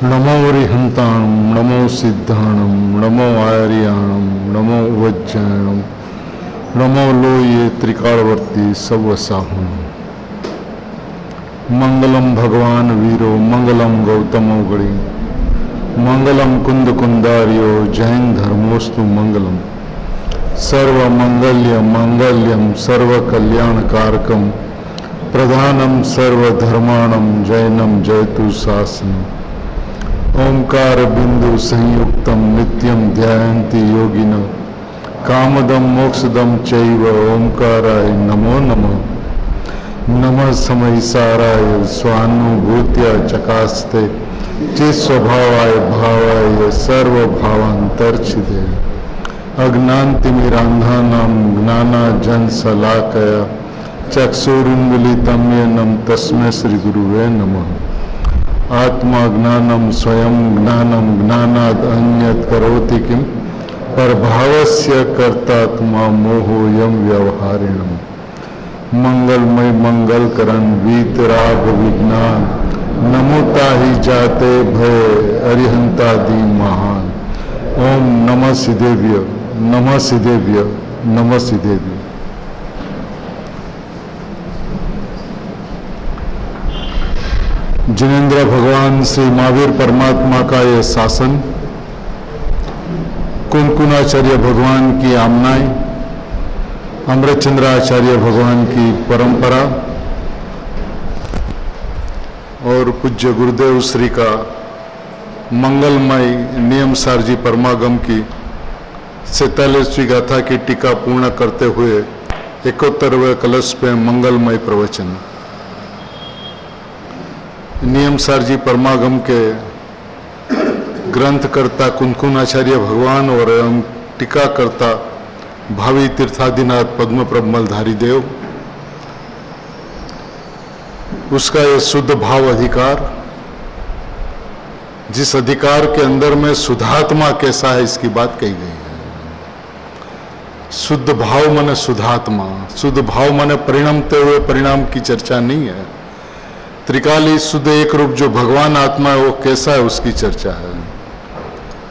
नमो वरिहंताणं नमो सिद्धाणं नमो आर्याणं नमो वज्जायणं नमो लोये त्रिकालवर्ती सवसाहं। मंगलम भगवान वीरो मंगलम गौतमो गणी मंगलम कुंद कुंदारियो जैन धर्मोस्तु मंगलम। सर्वमंगल्य मंगल्यम सर्वकल्याणकारकम प्रधानम सर्वधर्माणम जैनम जयतु शासनम। ओंकार बिंदु संयुक्तम नित्यम ध्यायन्ति योगिनः कामदम मोक्षदम चैव ओंकाराय नमो नमः। नमः समयसाराय स्वानुभूत्या चकास्ते चित्स्वभावाय भावाय सर्वभावांतर्छिदे। अज्ञानतिमिरान्धानां ज्ञानाञ्जनशलाकया चक्षुरुन्मीलितं येन तस्मै श्रीगुरुवे नमः। आत्मा ज्ञानम स्वयं ज्ञानम ज्ञानाद अन्यत् करोति किम परभावस्य कर्तात्मा मोहोयम व्यवहारिणम। मंगलमय मंगलकरण वीतराग विज्ञान नमोता ही जाते भय अरिहंतादि महान। ओम नमः सिद्धेभ्य नमः सिद्धेभ्य नमः सिद्धेभ्य। जिनेन्द्र भगवान श्री महावीर परमात्मा का यह शासन, कुनकुनाचार्य भगवान की आमनाएं, अमृतचंद्राचार्य भगवान की परंपरा और पूज्य गुरुदेव श्री का मंगलमय नियम सारजी परमागम की 47वीं गाथा की टीका पूर्ण करते हुए 71वें कलश पे मंगलमय प्रवचन। नियम सारजी परमागम के ग्रंथकर्ता कुनकुनाचार्य भगवान और एवं टीकाकर्ता भावी तीर्थादिनाथ पद्मप्रभ मलधारी देव, उसका यह शुद्ध भाव अधिकार, जिस अधिकार के अंदर में शुद्धात्मा कैसा है इसकी बात कही गई है। शुद्ध भाव माने शुद्धात्मा, शुद्ध भाव माने परिणमते हुए परिणाम की चर्चा नहीं है। त्रिकाली शुद्ध एक रूप जो भगवान आत्मा है वो कैसा है उसकी चर्चा है।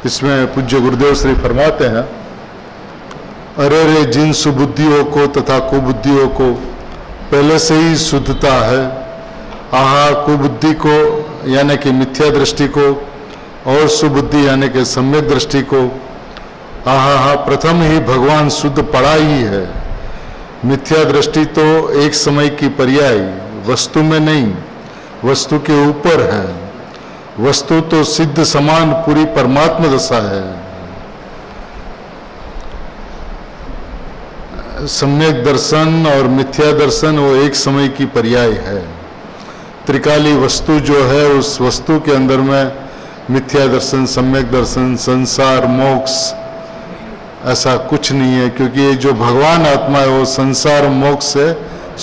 इसमें पूज्य गुरुदेव श्री फरमाते हैं, अरे रे जिन सुबुद्धियों को तथा कुबुद्धियों को पहले से ही शुद्धता है, आहा कुबुद्धि को यानी कि मिथ्या दृष्टि को और सुबुद्धि यानी कि सम्यक दृष्टि को, आहा प्रथम ही भगवान शुद्ध पड़ा ही है। मिथ्या दृष्टि तो एक समय की पर्याय, वस्तु में नहीं, वस्तु के ऊपर है। वस्तु तो सिद्ध समान पूरी परमात्मा दशा है। सम्यक दर्शन और मिथ्या दर्शन वो एक समय की पर्याय है। त्रिकाली वस्तु जो है उस वस्तु के अंदर में मिथ्या दर्शन, सम्यक दर्शन, संसार, मोक्ष ऐसा कुछ नहीं है, क्योंकि ये जो भगवान आत्मा है वो संसार मोक्ष से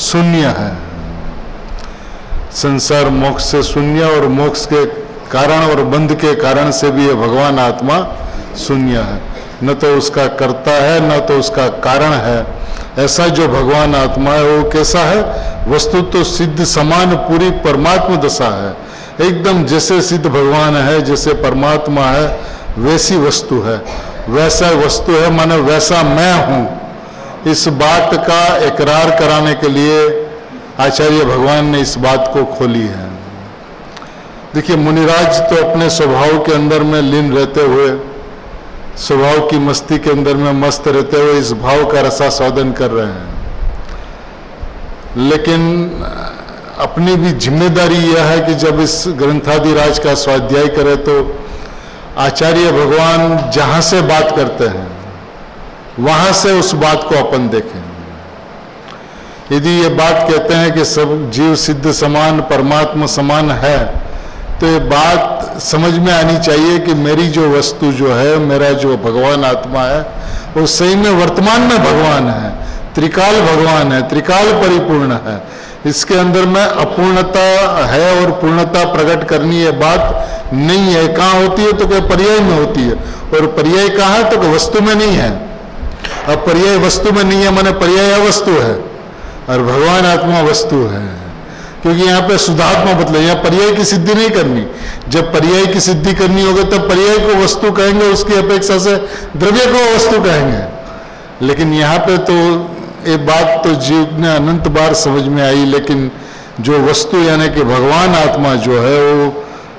शून्य है। संसार मोक्ष से शून्य और मोक्ष के कारण और बंध के कारण से भी ये भगवान आत्मा शून्य है। न तो उसका कर्ता है न तो उसका कारण है। ऐसा जो भगवान आत्मा है वो कैसा है? वस्तु तो सिद्ध समान पूरी परमात्मा दशा है। एकदम जैसे सिद्ध भगवान है, जैसे परमात्मा है, वैसी वस्तु है। वैसा वस्तु है माने वैसा मैं हूं। इस बात का इकरार कराने के लिए आचार्य भगवान ने इस बात को खोली है। देखिए, मुनिराज तो अपने स्वभाव के अंदर में लीन रहते हुए, स्वभाव की मस्ती के अंदर में मस्त रहते हुए इस भाव का रसास्वादन कर रहे हैं। लेकिन अपनी भी जिम्मेदारी यह है कि जब इस ग्रंथादिराज का स्वाध्याय करें तो आचार्य भगवान जहां से बात करते हैं वहां से उस बात को अपन देखें। यदि ये बात कहते हैं कि सब जीव सिद्ध समान परमात्मा समान है, तो ये बात समझ में आनी चाहिए कि मेरी जो वस्तु जो है, मेरा जो भगवान आत्मा है, वो सही में वर्तमान में भगवान है, त्रिकाल भगवान है, त्रिकाल परिपूर्ण है। इसके अंदर में अपूर्णता है और पूर्णता प्रकट करनी है बात नहीं है। कहाँ होती है? तो क्या पर्याय में होती है, और पर्याय कहाँ है? तो वस्तु में नहीं है। अब पर्याय वस्तु में नहीं है माने पर्याय अवस्तु है, और भगवान आत्मा वस्तु है, क्योंकि यहाँ पे शुद्धात्मा बदले, यहाँ पर्याय की सिद्धि नहीं करनी। जब पर्याय की सिद्धि करनी होगी तब पर्याय को वस्तु कहेंगे, उसकी अपेक्षा से द्रव्य को वस्तु कहेंगे। लेकिन यहाँ पे तो ये बात तो जीव ने अनंत बार समझ में आई, लेकिन जो वस्तु यानी कि भगवान आत्मा जो है वो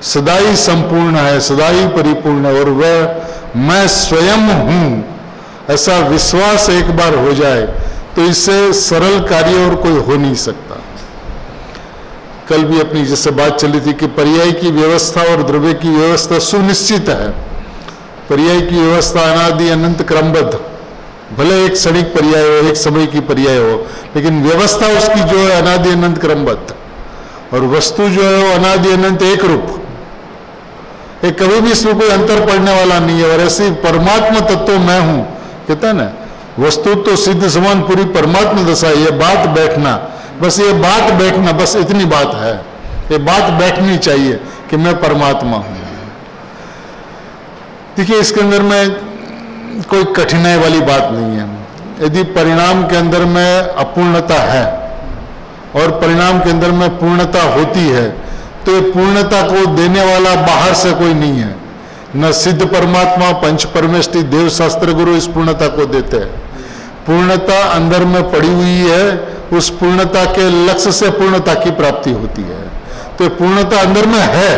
सदा ही संपूर्ण है, सदा ही परिपूर्ण है, और वह मैं स्वयं हूं, ऐसा विश्वास एक बार हो जाए तो इससे सरल कार्य और कोई हो नहीं सकता। कल भी अपनी जैसे बात चली थी कि पर्याय की व्यवस्था और द्रव्य की व्यवस्था सुनिश्चित है। पर्याय की व्यवस्था अनादि अनंत क्रमबद्ध, भले एक क्षणिक पर्याय हो, एक समय की पर्याय हो, लेकिन व्यवस्था उसकी जो है अनादि अनंत क्रमबद्ध, और वस्तु जो है वो अनादि अनंत एक रूप, एक कभी भी इसमें कोई अंतर पड़ने वाला नहीं है। और ऐसी परमात्मा तत्व मैं हूं कहता है ना, वस्तु तो सिद्ध समान पूरी परमात्मा दशा। ये बात बैठना, बस ये बात बैठना, बस इतनी बात है, ये बात बैठनी चाहिए कि मैं परमात्मा हूं। देखिए इसके अंदर में कोई कठिनाई वाली बात नहीं है। यदि परिणाम के अंदर में अपूर्णता है और परिणाम के अंदर में पूर्णता होती है, तो ये पूर्णता को देने वाला बाहर से कोई नहीं है। न सिद्ध परमात्मा पंच परमेष्टि देव शास्त्र गुरु इस पूर्णता को देते हैं। पूर्णता अंदर में पड़ी हुई है, उस पूर्णता के लक्ष्य से पूर्णता की प्राप्ति होती है। तो पूर्णता अंदर में है।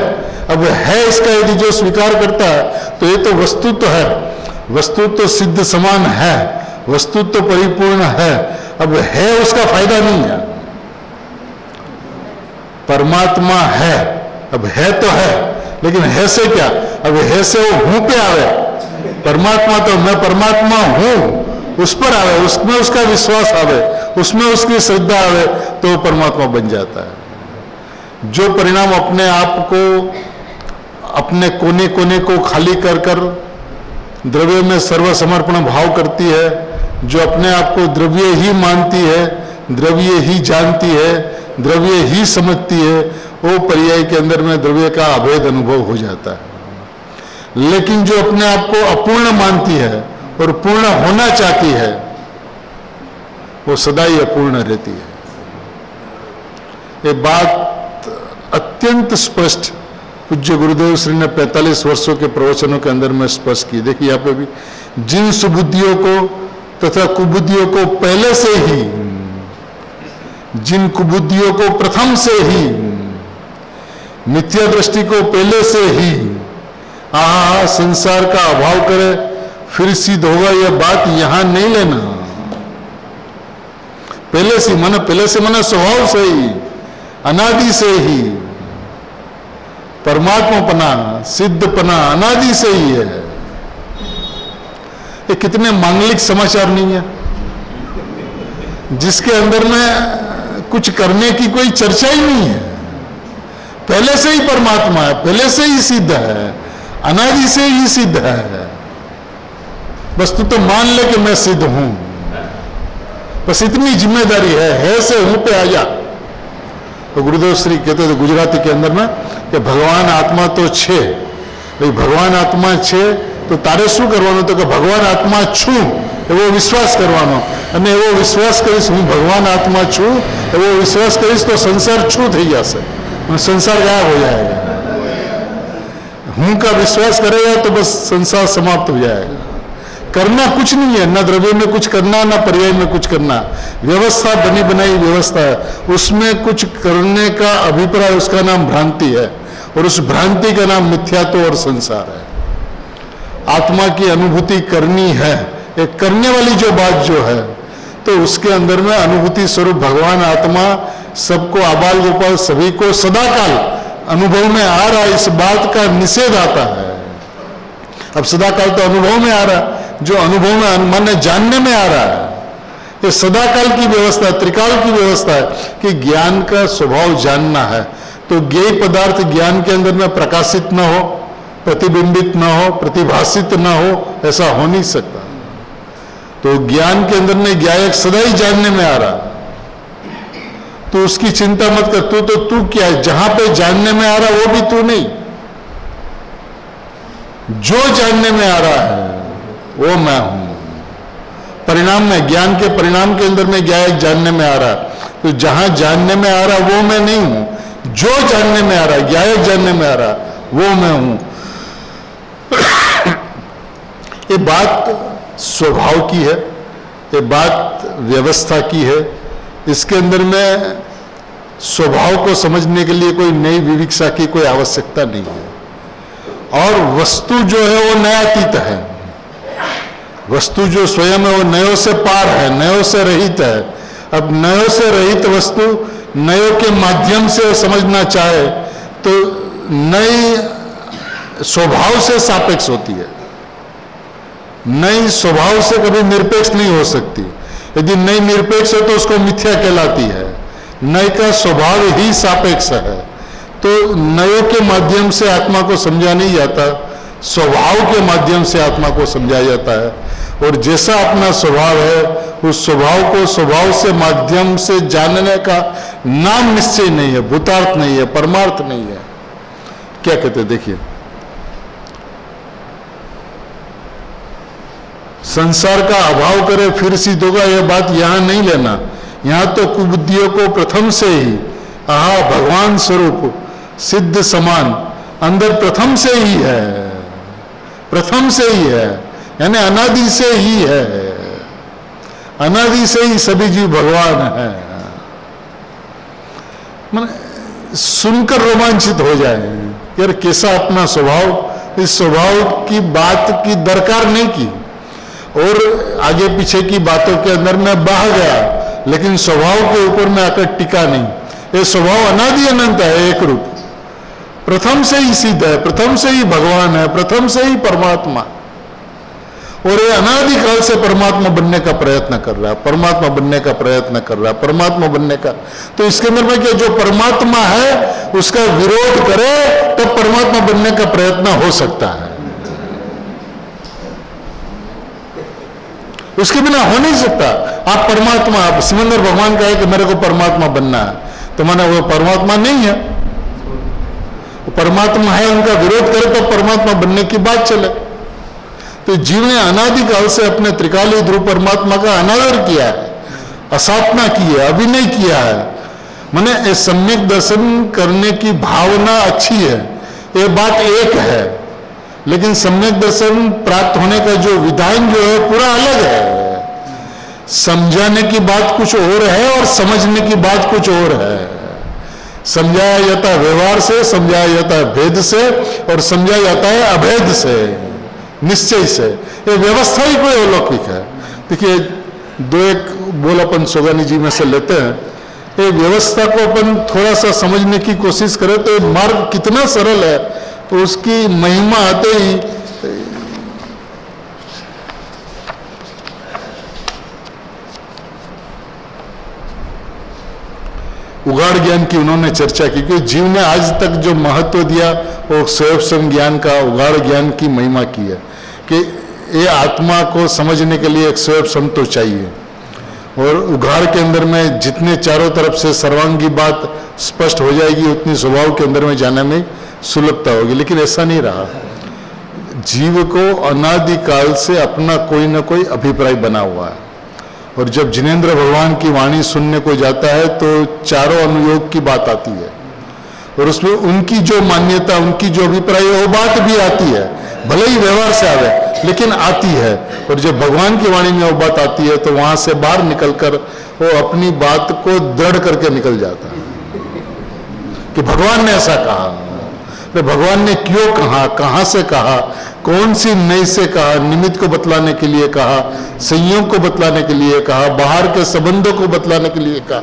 अब है इसका यदि जो स्वीकार करता है तो ये तो वस्तु तो है, वस्तु तो सिद्ध समान है, वस्तु तो परिपूर्ण है। अब है उसका फायदा नहीं है। परमात्मा है, अब है तो है, लेकिन है से क्या? अब है से वो हूं पे आवे। परमात्मा तो मैं परमात्मा हूं उस पर आवे, उसमें उसका विश्वास आवे, उसमें उसकी श्रद्धा आवे, तो परमात्मा बन जाता है। जो परिणाम अपने आप को, अपने कोने कोने को खाली कर कर द्रव्य में सर्वसमर्पण भाव करती है, जो अपने आप को द्रव्य ही मानती है, द्रव्य ही जानती है, द्रव्य ही समझती है, वो पर्याय के अंदर में द्रव्य का अभेद अनुभव हो जाता है। लेकिन जो अपने आप को अपूर्ण मानती है और पूर्ण होना चाहती है, वो सदा ही अपूर्ण रहती है। ये बात अत्यंत स्पष्ट पूज्य गुरुदेव श्री ने 45 वर्षों के प्रवचनों के अंदर में स्पष्ट की। देखिए यहाँ पे भी, जिन सुबुद्धियों को तथा कुबुद्धियों को पहले से ही, जिन कुबुद्धियों को प्रथम से ही, मिथ्या दृष्टि को पहले से ही संसार का अभाव करे फिर सिद्ध होगा, यह बात यहां नहीं लेना। पहले से माना, पहले से माना स्वभाव से ही, अनादि से ही, परमात्मापना सिद्धपना अनादि से ही है। ये कितने मांगलिक समाचार नहीं है, जिसके अंदर में कुछ करने की कोई चर्चा ही नहीं है। पहले से ही परमात्मा है, पहले से ही सिद्ध है, अनादि से ही सिद्ध है। बस तू तो मान ले कि मैं सिद्ध हूं, बस इतनी जिम्मेदारी है से हूं पे आ जा। तो गुरुदेव श्री कहते थे गुजराती के अंदर में कि भगवान आत्मा तो छे, भाई भगवान आत्मा छे तो तारे शू करवानो? तो कि भगवान आत्मा छू एवो विश्वास करवानो, અને એવો વિશ્વાસ કરીશ હું ભગવાન આત્મા છું, એવો વિશ્વાસ કરીશ તો સંસાર છૂ થઈ જશે, संसार गायब हो जाएगा। हूं का विश्वास करेगा तो बस संसार समाप्त हो जाएगा। करना कुछ नहीं है, न द्रव्य में कुछ करना, न पर्याय में कुछ करना। व्यवस्था बनी बनाई व्यवस्था है, उसमें कुछ करने का अभिप्राय, उसका नाम भ्रांति है, और उस भ्रांति का नाम मिथ्यात्व और संसार है। आत्मा की अनुभूति करनी है, एक करने वाली जो बात जो है, तो उसके अंदर में अनुभूति स्वरूप भगवान आत्मा सबको आबाल गोपाल सभी को सदाकाल अनुभव में आ रहा है, इस बात का निषेध आता है। अब सदाकाल तो अनुभव में आ रहा है, जो अनुभव में मन जानने में आ रहा है, ये सदाकाल की व्यवस्था, त्रिकाल की व्यवस्था है कि ज्ञान का स्वभाव जानना है। तो ज्ञेय पदार्थ ज्ञान के अंदर में प्रकाशित न हो, प्रतिबिंबित न हो, प्रतिभाषित न हो, ऐसा हो नहीं सकता। तो ज्ञान के अंदर में ज्ञायक सदा ही जानने में आ रहा, तो उसकी चिंता मत कर। तू क्या है, जहां पे जानने में आ रहा वो भी तू नहीं, जो जानने में आ रहा है वो मैं हूं। परिणाम में, ज्ञान के परिणाम के अंदर में ज्ञायक जानने में आ रहा, तो जहां जानने में आ रहा वो मैं नहीं हूं, जो जानने में आ रहा, ज्ञायक जानने में आ रहा वो मैं हूं। ये बात स्वभाव की है, ये बात व्यवस्था की है। इसके अंदर में स्वभाव को समझने के लिए कोई नई विविक्षा की कोई आवश्यकता नहीं है। और वस्तु जो है वो नयातीत है, वस्तु जो स्वयं है वो नयों से पार है, नयों से रहित है। अब नयों से रहित वस्तु नयों के माध्यम से समझना चाहे तो नई स्वभाव से सापेक्ष होती है, नई स्वभाव से कभी निरपेक्ष नहीं हो सकती। यदि नई निरपेक्ष है तो उसको मिथ्या कहलाती है। नई का स्वभाव ही सापेक्ष है, तो नयों के माध्यम से आत्मा को समझा नहीं जाता, स्वभाव के माध्यम से आत्मा को समझा जाता है। और जैसा अपना स्वभाव है उस स्वभाव को स्वभाव से माध्यम से जानने का नाम निश्चय नहीं है, भूतार्थ नहीं है, परमार्थ नहीं है। क्या कहते हैं देखिए, संसार का अभाव करे फिर सिद्ध होगा, यह बात यहां नहीं लेना। यहां तो कुबुद्धियों को प्रथम से ही आहा भगवान स्वरूप सिद्ध समान अंदर प्रथम से ही है, प्रथम से ही है, यानी अनादि से ही है, अनादि से ही सभी जीव भगवान है। माने सुनकर रोमांचित हो जाए यार कैसा अपना स्वभाव, इस स्वभाव की बात की दरकार नहीं की और आगे पीछे की बातों के अंदर में बह गया, लेकिन स्वभाव के ऊपर में आकर टिका नहीं। ये स्वभाव अनादि अनंत है, एक रूप, प्रथम से ही सिद्ध है, प्रथम से ही भगवान है, प्रथम से ही परमात्मा। और ये अनादि काल से परमात्मा बनने का प्रयत्न कर रहा है, परमात्मा बनने का प्रयत्न कर रहा है, परमात्मा बनने का। तो इसके अंदर में क्या, जो परमात्मा है उसका विरोध करे तो परमात्मा बनने का प्रयत्न हो सकता है, उसके बिना हो नहीं सकता। आप परमात्मा, आप सिमंदर भगवान कहे कि मेरे को परमात्मा बनना है, तो माना वो परमात्मा नहीं है, वो परमात्मा है, उनका विरोध करे तो परमात्मा बनने की बात चले। तो जीव ने अनादिकाल से अपने त्रिकाली ध्रुव परमात्मा का अनादर किया है, असाधना की है, अभिनय किया है। माने सम्यक दर्शन करने की भावना अच्छी है, ये बात एक है, लेकिन सम्यक दर्शन प्राप्त होने का जो विधान जो है पूरा अलग है। समझाने की बात कुछ और है और समझने की बात कुछ और है। समझाया जाता है व्यवहार से, समझाया जाता है भेद से, और समझाया जाता है अभेद से, निश्चय से। ये व्यवस्था ही कोई अलौकिक है। देखिए दो एक बोल अपन सोगानी जी में से लेते हैं, ये व्यवस्था को अपन थोड़ा सा समझने की कोशिश करें तो ये मार्ग कितना सरल है, तो उसकी महिमा आते ही उगाड़ ज्ञान की उन्होंने चर्चा की कि जीव ने आज तक जो महत्व दिया वो स्वयं ज्ञान का, उगाड़ ज्ञान की महिमा की है कि ये आत्मा को समझने के लिए एक स्वयं तो चाहिए, और उघाड़ के अंदर में जितने चारों तरफ से सर्वांगी बात स्पष्ट हो जाएगी उतनी स्वभाव के अंदर में जाने में सुलभता होगी। लेकिन ऐसा नहीं रहा, जीव को अनादिकाल से अपना कोई ना कोई अभिप्राय बना हुआ है, और जब जिनेंद्र भगवान की वाणी सुनने को जाता है तो चारों अनुयोग की बात आती है, और उसमें उनकी जो मान्यता, उनकी जो अभिप्राय है वो बात भी आती है, भले ही व्यवहार से आवे लेकिन आती है। और जब भगवान की वाणी में वो बात आती है तो वहां से बाहर निकलकर वो अपनी बात को दृढ़ करके निकल जाता है कि भगवान ने ऐसा कहा। तो भगवान ने क्यों कहा, कहां से कहा, कौन सी नई से कहा, निमित्त को बतलाने के लिए कहा, संयोग को बतलाने के लिए कहा, बाहर के संबंधों को बतलाने के लिए कहा,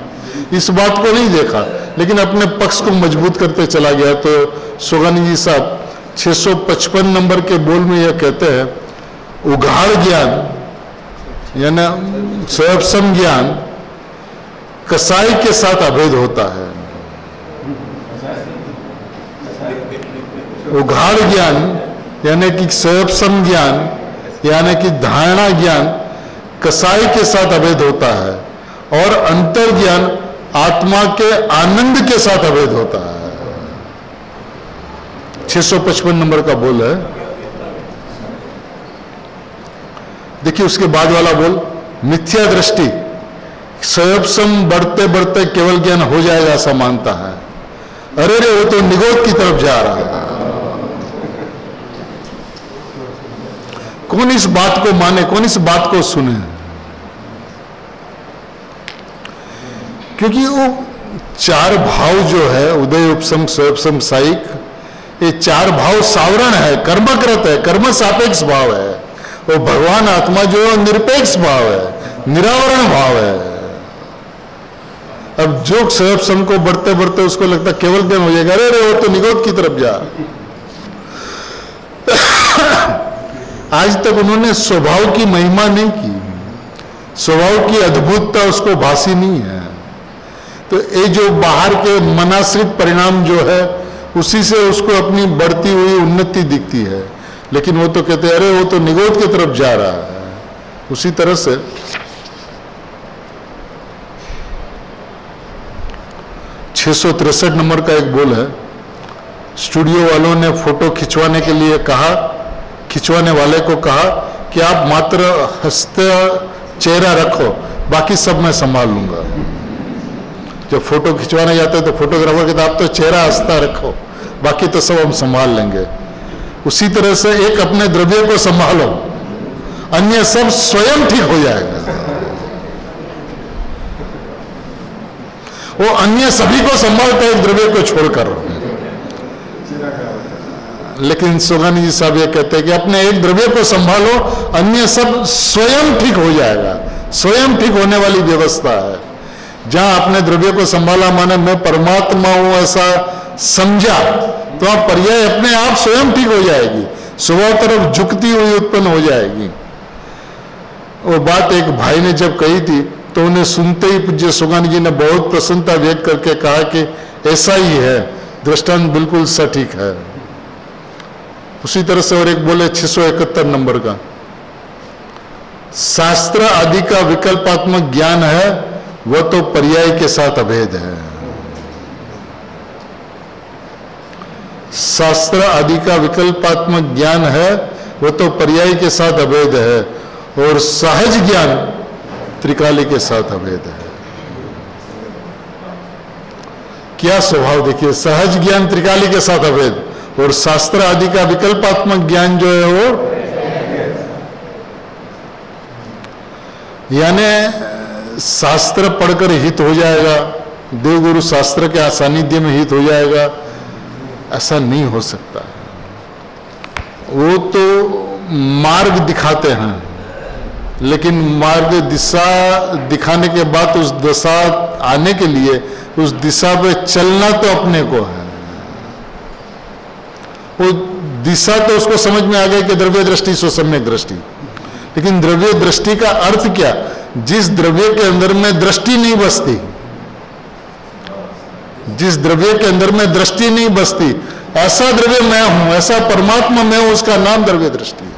इस बात को नहीं देखा, लेकिन अपने पक्ष को मजबूत करते चला गया। तो सोगानी जी साहब 655 नंबर के बोल में यह कहते हैं, उघाड़ ज्ञान यानी स्वयं ज्ञान कसाई के साथ अभेद होता है। उघाड़ ज्ञान यानी कि स्वयं ज्ञान यानी कि धारणा ज्ञान कसाई के साथ अभेद होता है, और अंतर ज्ञान आत्मा के आनंद के साथ अभेद होता है। 655 नंबर का बोल है। देखिए उसके बाद वाला बोल, मिथ्या दृष्टि स्वयं बढ़ते बढ़ते केवल ज्ञान हो जाएगा ऐसा मानता है। अरे रे, वो तो निगोद की तरफ जा रहा है। कौन इस बात को माने, कौन इस बात को सुने? क्योंकि वो चार भाव जो है, उदय उपसम स्वयं साइक, ये चार भाव सावरण है, कर्मकृत है, कर्म सापेक्ष भाव है। वो भगवान आत्मा जो निरपेक्ष भाव है, निरावरण भाव है। अब जो स्वयं को बढ़ते बढ़ते उसको लगता केवल ज्ञान हो जाएगा, अरे वो तो निगोद की तरफ जा। आज तक उन्होंने स्वभाव की महिमा नहीं की, स्वभाव की अद्भुतता उसको भासी नहीं है। तो ये जो बाहर के मनाश्रित परिणाम जो है, उसी से उसको अपनी बढ़ती हुई उन्नति दिखती है, लेकिन वो तो कहते हैं अरे वो तो निगोद की तरफ जा रहा है। उसी तरह से 663 नंबर का एक बोल है, स्टूडियो वालों ने फोटो खिंचवाने के लिए कहा, खिंचवाने वाले को कहा कि आप मात्र हंसते चेहरा रखो, बाकी सब मैं संभाल लूंगा। जब फोटो खिंचवाने जाते हैं तो फोटोग्राफर कहता आप तो चेहरा हंसता रखो, बाकी तो सब हम संभाल लेंगे। उसी तरह से एक अपने द्रव्य को संभालो, अन्य सब स्वयं ठीक हो जाएगा। वो अन्य सभी को संभालता है एक द्रव्य को छोड़कर। लेकिन सोगानी जी साहब ये कहते हैं कि अपने एक द्रव्य को संभालो, अन्य सब स्वयं ठीक हो जाएगा। स्वयं ठीक होने वाली व्यवस्था है। जहां अपने द्रव्य को संभाला माने मैं परमात्मा हूं ऐसा समझा, तो आप पर्याय अपने आप स्वयं ठीक हो जाएगी, स्वभाव तरफ झुकती हुई उत्पन्न हो जाएगी। वो बात एक भाई ने जब कही थी तो उन्हें सुनते ही पूज्य सोगानी जी ने बहुत प्रसन्नता व्यक्त करके कहा कि ऐसा ही है, दृष्टांत बिल्कुल सटीक है। उसी तरह से और एक बोले 671 नंबर का, शास्त्र आदि का विकल्पात्मक ज्ञान है, वह तो पर्याय के साथ अभेद है। शास्त्र आदि का विकल्पात्मक ज्ञान है, वह तो पर्याय के साथ अभेद है, और सहज ज्ञान त्रिकाली के साथ अभेद है। क्या स्वभाव देखिए, सहज ज्ञान त्रिकाली के साथ अभेद, और शास्त्र आदि का विकल्पात्मक ज्ञान जो है वो, यानी शास्त्र पढ़कर हित हो जाएगा, देवगुरु शास्त्र के सानिध्य में हित हो जाएगा, ऐसा नहीं हो सकता। वो तो मार्ग दिखाते हैं, लेकिन मार्ग दिशा दिखाने के बाद उस दिशा आने के लिए उस दिशा पे चलना तो अपने को है। वो दिशा तो उसको समझ में आ गई कि द्रव्य दृष्टि सो सम्यक दृष्टि, लेकिन द्रव्य दृष्टि का अर्थ क्या? जिस द्रव्य के अंदर में दृष्टि नहीं बसती, जिस द्रव्य के अंदर में दृष्टि नहीं बसती, ऐसा द्रव्य मैं हूं, ऐसा परमात्मा मैं हूं, उसका नाम द्रव्य दृष्टि है।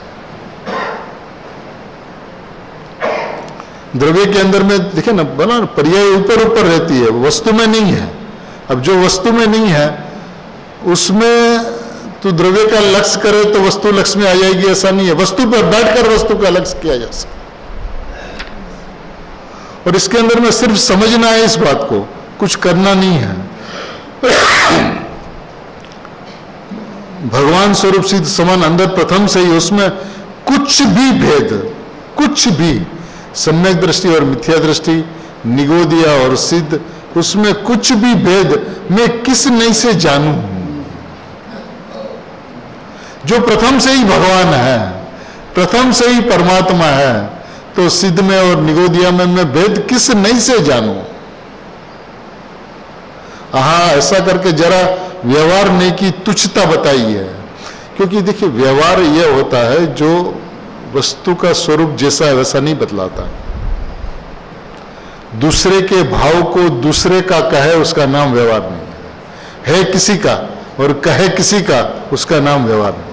द्रव्य के अंदर में देखिए ना, बना पर्याय ऊपर ऊपर रहती है, वस्तु में नहीं है। अब जो वस्तु में नहीं है उसमें तो द्रव्य का लक्ष्य करे तो वस्तु लक्ष्य में आ जाएगी, ऐसा नहीं है। वस्तु पर बैठकर वस्तु का लक्ष्य किया जा सकता, और इसके अंदर में सिर्फ समझना है, इस बात को कुछ करना नहीं है। भगवान स्वरूप सिद्ध समान अंदर प्रथम से ही उसमें कुछ भी भेद, कुछ भी सम्यक दृष्टि और मिथ्या दृष्टि, निगोदिया और सिद्ध, उसमें कुछ भी भेद मैं किस नहीं से जानूं, जो प्रथम से ही भगवान है, प्रथम से ही परमात्मा है, तो सिद्ध में और निगोदिया में मैं भेद किस नहीं से जानूं? हाँ, ऐसा करके जरा व्यवहार नहीं की तुच्छता बताई है। क्योंकि देखिए, व्यवहार यह होता है जो वस्तु का स्वरूप जैसा है वैसा नहीं बतलाता। दूसरे के भाव को दूसरे का कहे उसका नाम व्यवहार नहीं है किसी का, और कहे किसी का उसका नाम व्यवहार नहीं।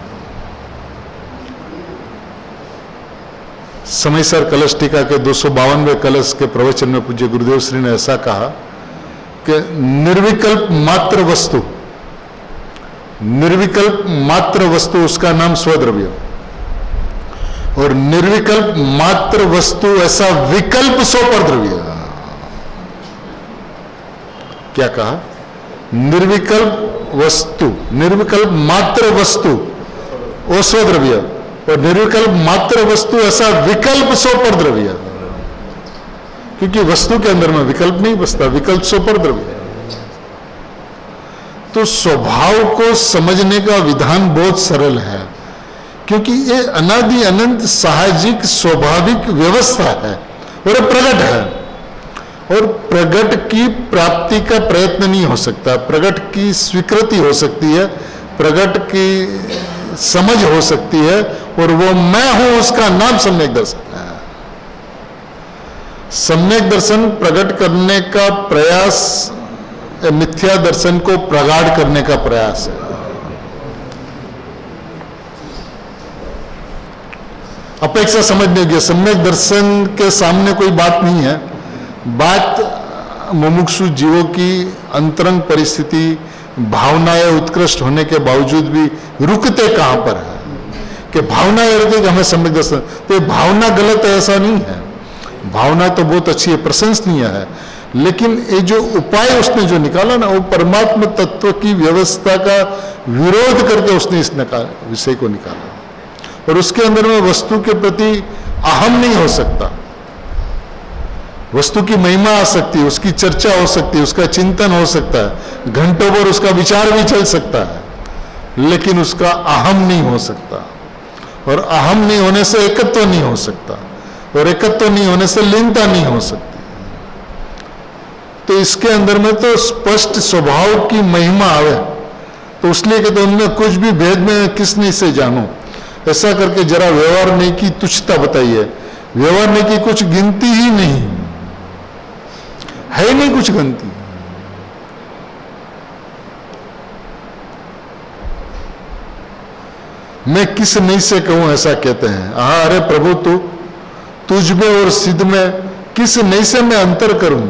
समयसर कलश टीका के 252वें कलश के प्रवचन में पूज्य गुरुदेव श्री ने ऐसा कहा कि निर्विकल्प मात्र वस्तु, निर्विकल्प मात्र वस्तु उसका नाम स्वद्रव्य, और निर्विकल्प मात्र वस्तु ऐसा विकल्प सो परद्रव्य। क्या कहा? निर्विकल्प वस्तु, निर्विकल्प मात्र वस्तु वो स्वद्रव्य, और निर्विकल्प मात्र वस्तु ऐसा विकल्प सो परद्रव्य। क्योंकि वस्तु के अंदर में विकल्प नहीं बसता, विकल्प सो परद्रव्य। तो स्वभाव को समझने का विधान बहुत सरल है, क्योंकि ये अनादि अनंत साहजिक स्वाभाविक व्यवस्था है और प्रगट है, और प्रगट की प्राप्ति का प्रयत्न नहीं हो सकता। प्रगट की स्वीकृति हो सकती है, प्रगट की समझ हो सकती है, और वो मैं हूं उसका नाम सम्यक दर्शन है। सम्यक दर्शन प्रकट करने का प्रयास मिथ्या दर्शन को प्रगाढ़ करने का प्रयास है। अपेक्षा समझने की, सम्यक दर्शन के सामने कोई बात नहीं है। बात मुमुक्षु जीवों की अंतरंग परिस्थिति, भावनाएं उत्कृष्ट होने के बावजूद भी रुकते कहां पर है कि भावना ये रहती है कि हमें सम्यक दर्शन, तो भावना गलत है ऐसा नहीं है। भावना तो बहुत अच्छी है, प्रशंसनीय है, लेकिन ये जो उपाय उसने जो निकाला ना, वो परमात्मा तत्व की व्यवस्था का विरोध करके उसने इस विषय को निकाला, और उसके अंदर में वस्तु के प्रति अहम नहीं हो सकता। वस्तु की महिमा आ सकती है, उसकी चर्चा हो सकती है, उसका चिंतन हो सकता है, घंटों भर उसका विचार भी चल सकता है, लेकिन उसका अहम नहीं हो सकता, और अहम नहीं होने से एकत्व नहीं हो सकता, और एकत्व नहीं होने से लीनता नहीं हो सकती। तो इसके अंदर में तो स्पष्ट स्वभाव की महिमा आवे, तो उसलिए कहते उनमें कुछ भी भेद में किस नहीं से जानूं। ऐसा करके जरा व्यवहार नहीं की तुच्छता बताइए। व्यवहार नहीं की कुछ गिनती ही नहीं है, नहीं कुछ गिनती। मैं किस नहीं से कहूं, ऐसा कहते हैं। अरे प्रभु तू तुझ में और सिद्ध में किस नहीं से मैं अंतर करूं?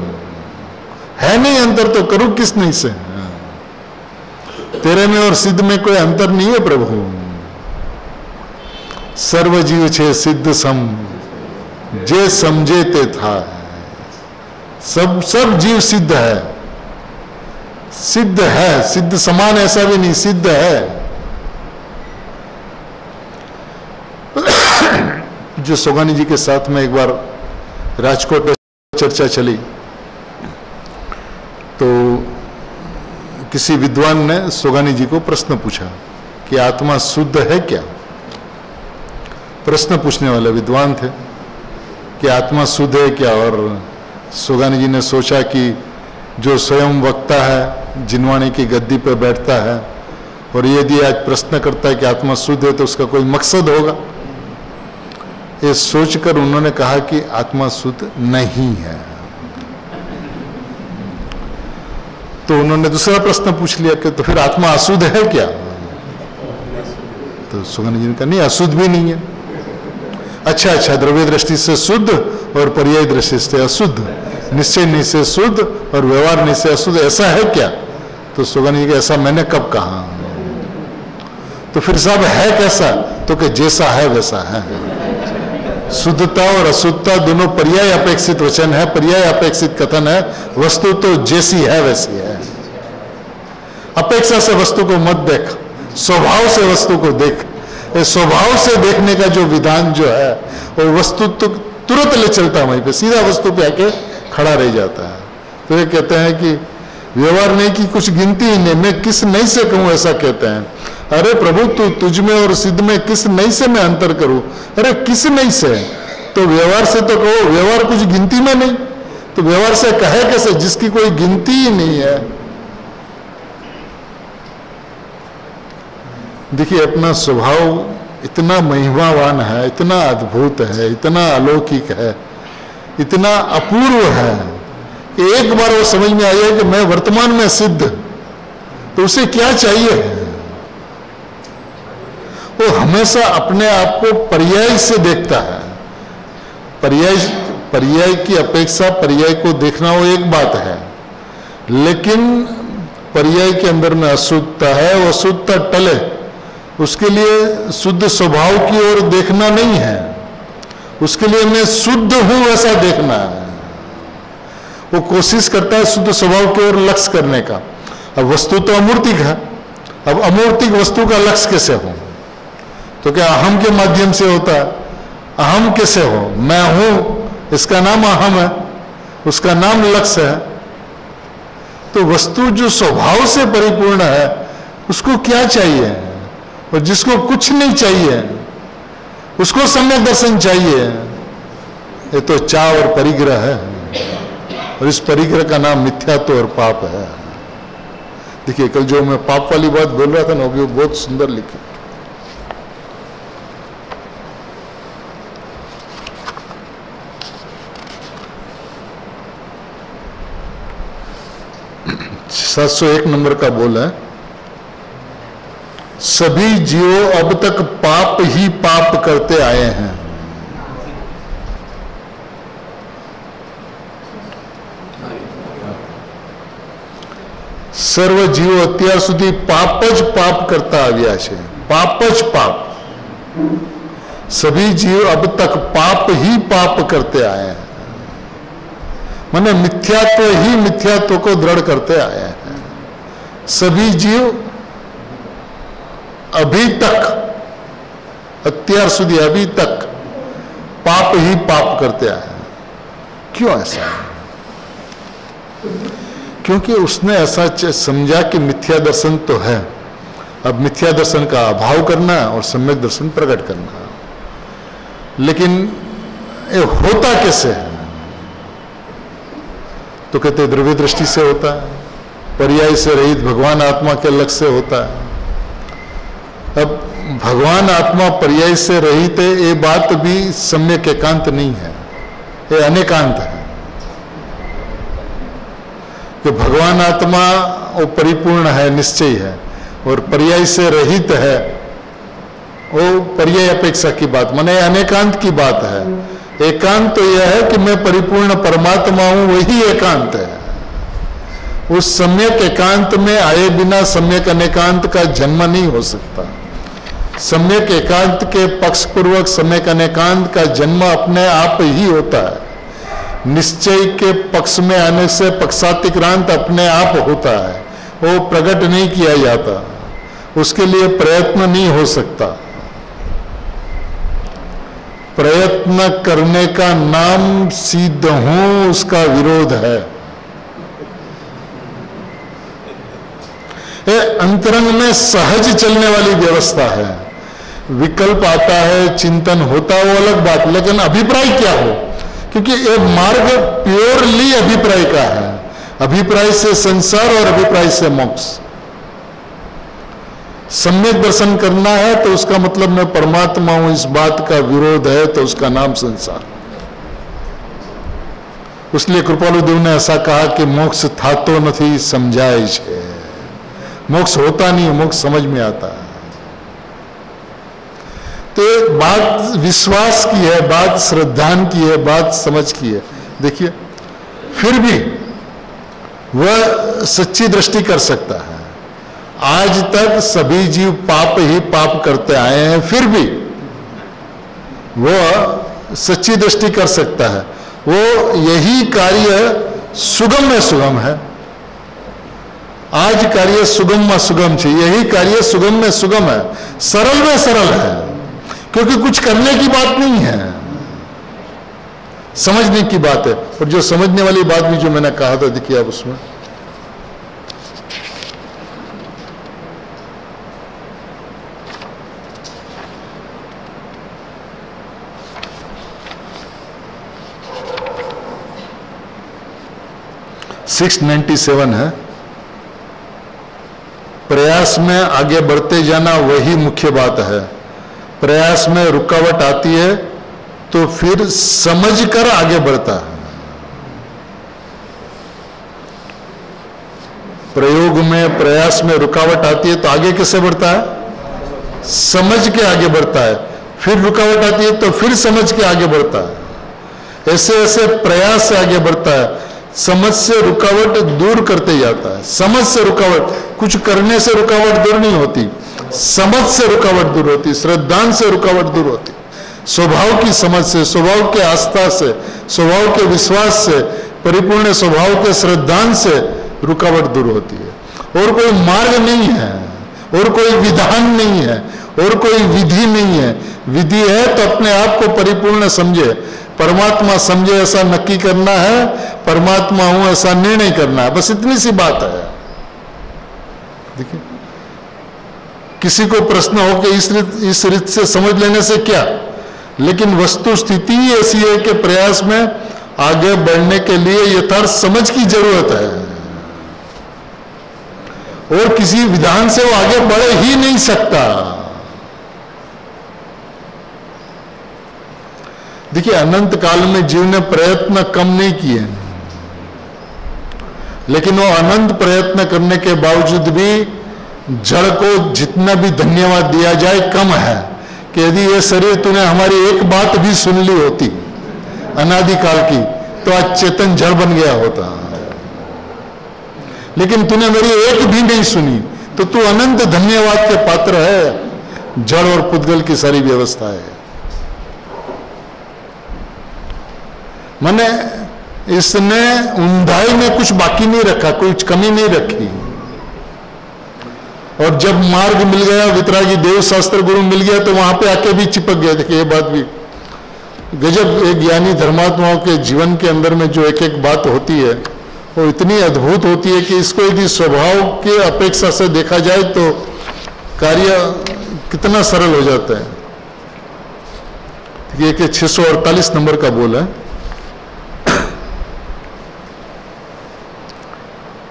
है नहीं अंतर तो करूं किस नहीं से? तेरे में और सिद्ध में कोई अंतर नहीं है प्रभु। सर्वजीव छे सिद्ध सम, जे समझे ते था। सब जीव सिद्ध है, सिद्ध है, सिद्ध समान ऐसा भी नहीं, सिद्ध है। जो सोगानी जी के साथ में एक बार राजकोट में चर्चा चली, तो किसी विद्वान ने सोगानी जी को प्रश्न पूछा कि आत्मा शुद्ध है क्या? प्रश्न पूछने वाले विद्वान थे कि आत्मा शुद्ध है क्या? और सोगानी जी ने सोचा कि जो स्वयं वक्ता है, जिनवाणी की गद्दी पर बैठता है, और यदि आज प्रश्न करता है कि आत्मा शुद्ध है तो उसका कोई मकसद होगा। ये सोचकर उन्होंने कहा कि आत्मा शुद्ध नहीं है। तो उन्होंने दूसरा प्रश्न पूछ लिया कि तो फिर आत्मा अशुद्ध है क्या? तो सोगानी जी ने कहा नहीं, अशुद्ध भी नहीं है। अच्छा, द्रव्य दृष्टि से शुद्ध और पर्याय दृष्टि से अशुद्ध, निश्चय नहीं से शुद्ध और व्यवहार नहीं से अशुद्ध, ऐसा है क्या? तो सोगानी जी का ऐसा मैंने कब कहा? तो फिर साहब है कैसा? तो कि जैसा है वैसा है। शुद्धता और अशुद्धता दोनों पर्याय अपेक्षित वचन है, पर्याय अपेक्षित कथन है। वस्तु तो जैसी है वैसी है। अपेक्षा से वस्तु को मत देख, स्वभाव से वस्तु को देख। स्वभाव से देखने का जो विधान जो है वो वस्तु तो तुरंत ले चलता है, वहीं पे सीधा वस्तु पे आके खड़ा रह जाता है। तो ये कहते हैं कि व्यवहार नहीं की कुछ गिनती ही नहीं, मैं किस नहीं से कहूं, ऐसा कहते हैं। अरे प्रभु तू तुझ में और सिद्ध में किस नई से मैं अंतर करूं? अरे किस नई से? तो व्यवहार से तो कहो, व्यवहार कुछ गिनती में नहीं, तो व्यवहार से कहे कैसे जिसकी कोई गिनती ही नहीं है। देखिए अपना स्वभाव इतना महिमावान है, इतना अद्भुत है, इतना अलौकिक है, इतना अपूर्व है कि एक बार वो समझ में आया कि मैं वर्तमान में सिद्ध, तो उसे क्या चाहिए? वो हमेशा अपने आप को पर्याय से देखता है। पर्याय की अपेक्षा पर्याय को देखना वो एक बात है, लेकिन पर्याय के अंदर में अशुद्धता है, वो अशुद्धता टले उसके लिए शुद्ध स्वभाव की ओर देखना नहीं है, उसके लिए मैं शुद्ध हूं ऐसा देखना है। वो कोशिश करता है शुद्ध स्वभाव की ओर लक्ष्य करने का। अब वस्तु तो अमूर्तिक है, अब अमूर्तिक वस्तु का लक्ष्य कैसे हो? तो क्या अहम के माध्यम से होता है? अहम कैसे हो? मैं हूं, इसका नाम अहम है, उसका नाम लक्ष्य है। तो वस्तु जो स्वभाव से परिपूर्ण है उसको क्या चाहिए? और जिसको कुछ नहीं चाहिए उसको सम्यक दर्शन चाहिए। ये तो चाह और परिग्रह है, और इस परिग्रह का नाम मिथ्यात्व और पाप है। देखिए कल जो मैं पाप वाली बात बोल रहा था ना, वो बहुत सुंदर लिखी। सात 701 नंबर का बोल है, सभी जीव अब तक पाप ही पाप करते आए हैं। સર્વ જીવો અત્યાર સુધી પાપ જ પાપ કરતા આવ્યા છે, પાપ જ પાપ। सभी जीव अब तक पाप ही पाप करते आए हैं, माने मिथ्यात्व ही मिथ्यात्व को दृढ़ करते आए हैं। सभी जीव अभी तक, અત્યાર સુધી अभी तक पाप ही पाप करते आए हैं। क्यों ऐसा? क्योंकि उसने ऐसा समझा कि मिथ्या दर्शन तो है, अब मिथ्या दर्शन का अभाव करना और सम्यक दर्शन प्रकट करना। लेकिन ये होता कैसे है? तो कहते द्रव्य दृष्टि से होता है, पर्याय से रहित भगवान आत्मा के लक्ष्य से होता है। अब भगवान आत्मा पर्याय से रहित है, ये बात भी सम्यक एकांत नहीं है, ये अनेकांत है। कि भगवान आत्मा वो परिपूर्ण है, निश्चय है, और पर्याय से रहित है, वो पर्याय अपेक्षा की बात, माने अनेकांत की बात है। एकांत तो यह है कि मैं परिपूर्ण परमात्मा हूं, वही एकांत है। उस सम्यक एकांत में आए बिना सम्यक अनेकांत का जन्म नहीं हो सकता। सम्यक एकांत के पक्ष पूर्वक सम्यक अनेकांत का जन्म अपने आप ही होता है। निश्चय के पक्ष में आने से पक्षातिक्रांत अपने आप होता है, वो प्रकट नहीं किया जाता, उसके लिए प्रयत्न नहीं हो सकता। प्रयत्न करने का नाम सिद्ध हूं, उसका विरोध है। ये अंतरंग में सहज चलने वाली व्यवस्था है। विकल्प आता है, चिंतन होता है, वो अलग बात, लेकिन अभिप्राय क्या हो? क्योंकि ये मार्ग प्योरली अभिप्राय का है, अभिप्राय से संसार और अभिप्राय से मोक्ष। सम्यक दर्शन करना है तो उसका मतलब मैं परमात्मा हूं, इस बात का विरोध है तो उसका नाम संसार। इसलिए कृपालु देव ने ऐसा कहा कि मोक्ष था तो नहीं समझाए छे। मोक्ष होता नहीं, मोक्ष समझ में आता है। तो बात विश्वास की है, बात श्रद्धान की है, बात समझ की है। देखिए फिर भी वह सच्ची दृष्टि कर सकता है। आज तक सभी जीव पाप ही पाप करते आए हैं, फिर भी वह सच्ची दृष्टि कर सकता है। वो यही कार्य सुगम में सुगम है। आज कार्य सुगम में सुगम है, यही कार्य सुगम में सुगम है, सरल में सरल है, क्योंकि कुछ करने की बात नहीं है, समझने की बात है। और जो समझने वाली बात भी जो मैंने कहा था, देखिए आप उसमें 697 है, प्रयास में आगे बढ़ते जाना वही मुख्य बात है। प्रयास में रुकावट आती है तो फिर समझकर आगे बढ़ता है। प्रयोग में, प्रयास में रुकावट आती है तो आगे कैसे बढ़ता है? समझ के आगे बढ़ता है। फिर रुकावट आती है तो फिर समझ के आगे बढ़ता है। ऐसे ऐसे प्रयास से आगे बढ़ता है, समझ से रुकावट दूर करते जाता है। समझ से रुकावट, कुछ करने से रुकावट दूर नहीं होती, समझ से रुकावट दूर होती, श्रद्धांत से रुकावट दूर होती, स्वभाव की समझ से, स्वभाव के आस्था से, स्वभाव के विश्वास से, परिपूर्ण स्वभाव के श्रद्धांत से रुकावट दूर होती है। और कोई मार्ग नहीं है, और कोई विधान नहीं है, और कोई विधि नहीं है। विधि है तो अपने आप को परिपूर्ण समझे, परमात्मा समझे ऐसा नक्की करना है, परमात्मा हूं ऐसा निर्णय करना है, बस इतनी सी बात है। देखिए, किसी को प्रश्न हो कि इस रीत से समझ लेने से क्या, लेकिन वस्तु स्थिति ऐसी है कि प्रयास में आगे बढ़ने के लिए यथार्थ समझ की जरूरत है, और किसी विधान से वो आगे बढ़ ही नहीं सकता। देखिए, अनंत काल में जीव ने प्रयत्न कम नहीं किए, लेकिन वो अनंत प्रयत्न करने के बावजूद भी जड़ को जितना भी धन्यवाद दिया जाए कम है। कि यदि ये शरीर तूने हमारी एक बात भी सुन ली होती अनादिकाल की तो आज चेतन जड़ बन गया होता, लेकिन तूने मेरी एक भी नहीं सुनी, तो तू अनंत धन्यवाद के पात्र है। जड़ और पुद्गल की सारी व्यवस्था है। माने इसने ऊंधाई में कुछ बाकी नहीं रखा, कुछ कमी नहीं रखी। और जब मार्ग मिल गया, वितरागी देव शास्त्र गुरु मिल गया, तो वहां पे आके भी चिपक गया। देखिए, ये बात भी गजब, एक ज्ञानी धर्मात्माओं के जीवन के अंदर में जो एक एक बात होती है वो इतनी अद्भुत होती है कि इसको यदि स्वभाव के अपेक्षा से देखा जाए तो कार्य कितना सरल हो जाता है। ये कि 648 नंबर का बोल है,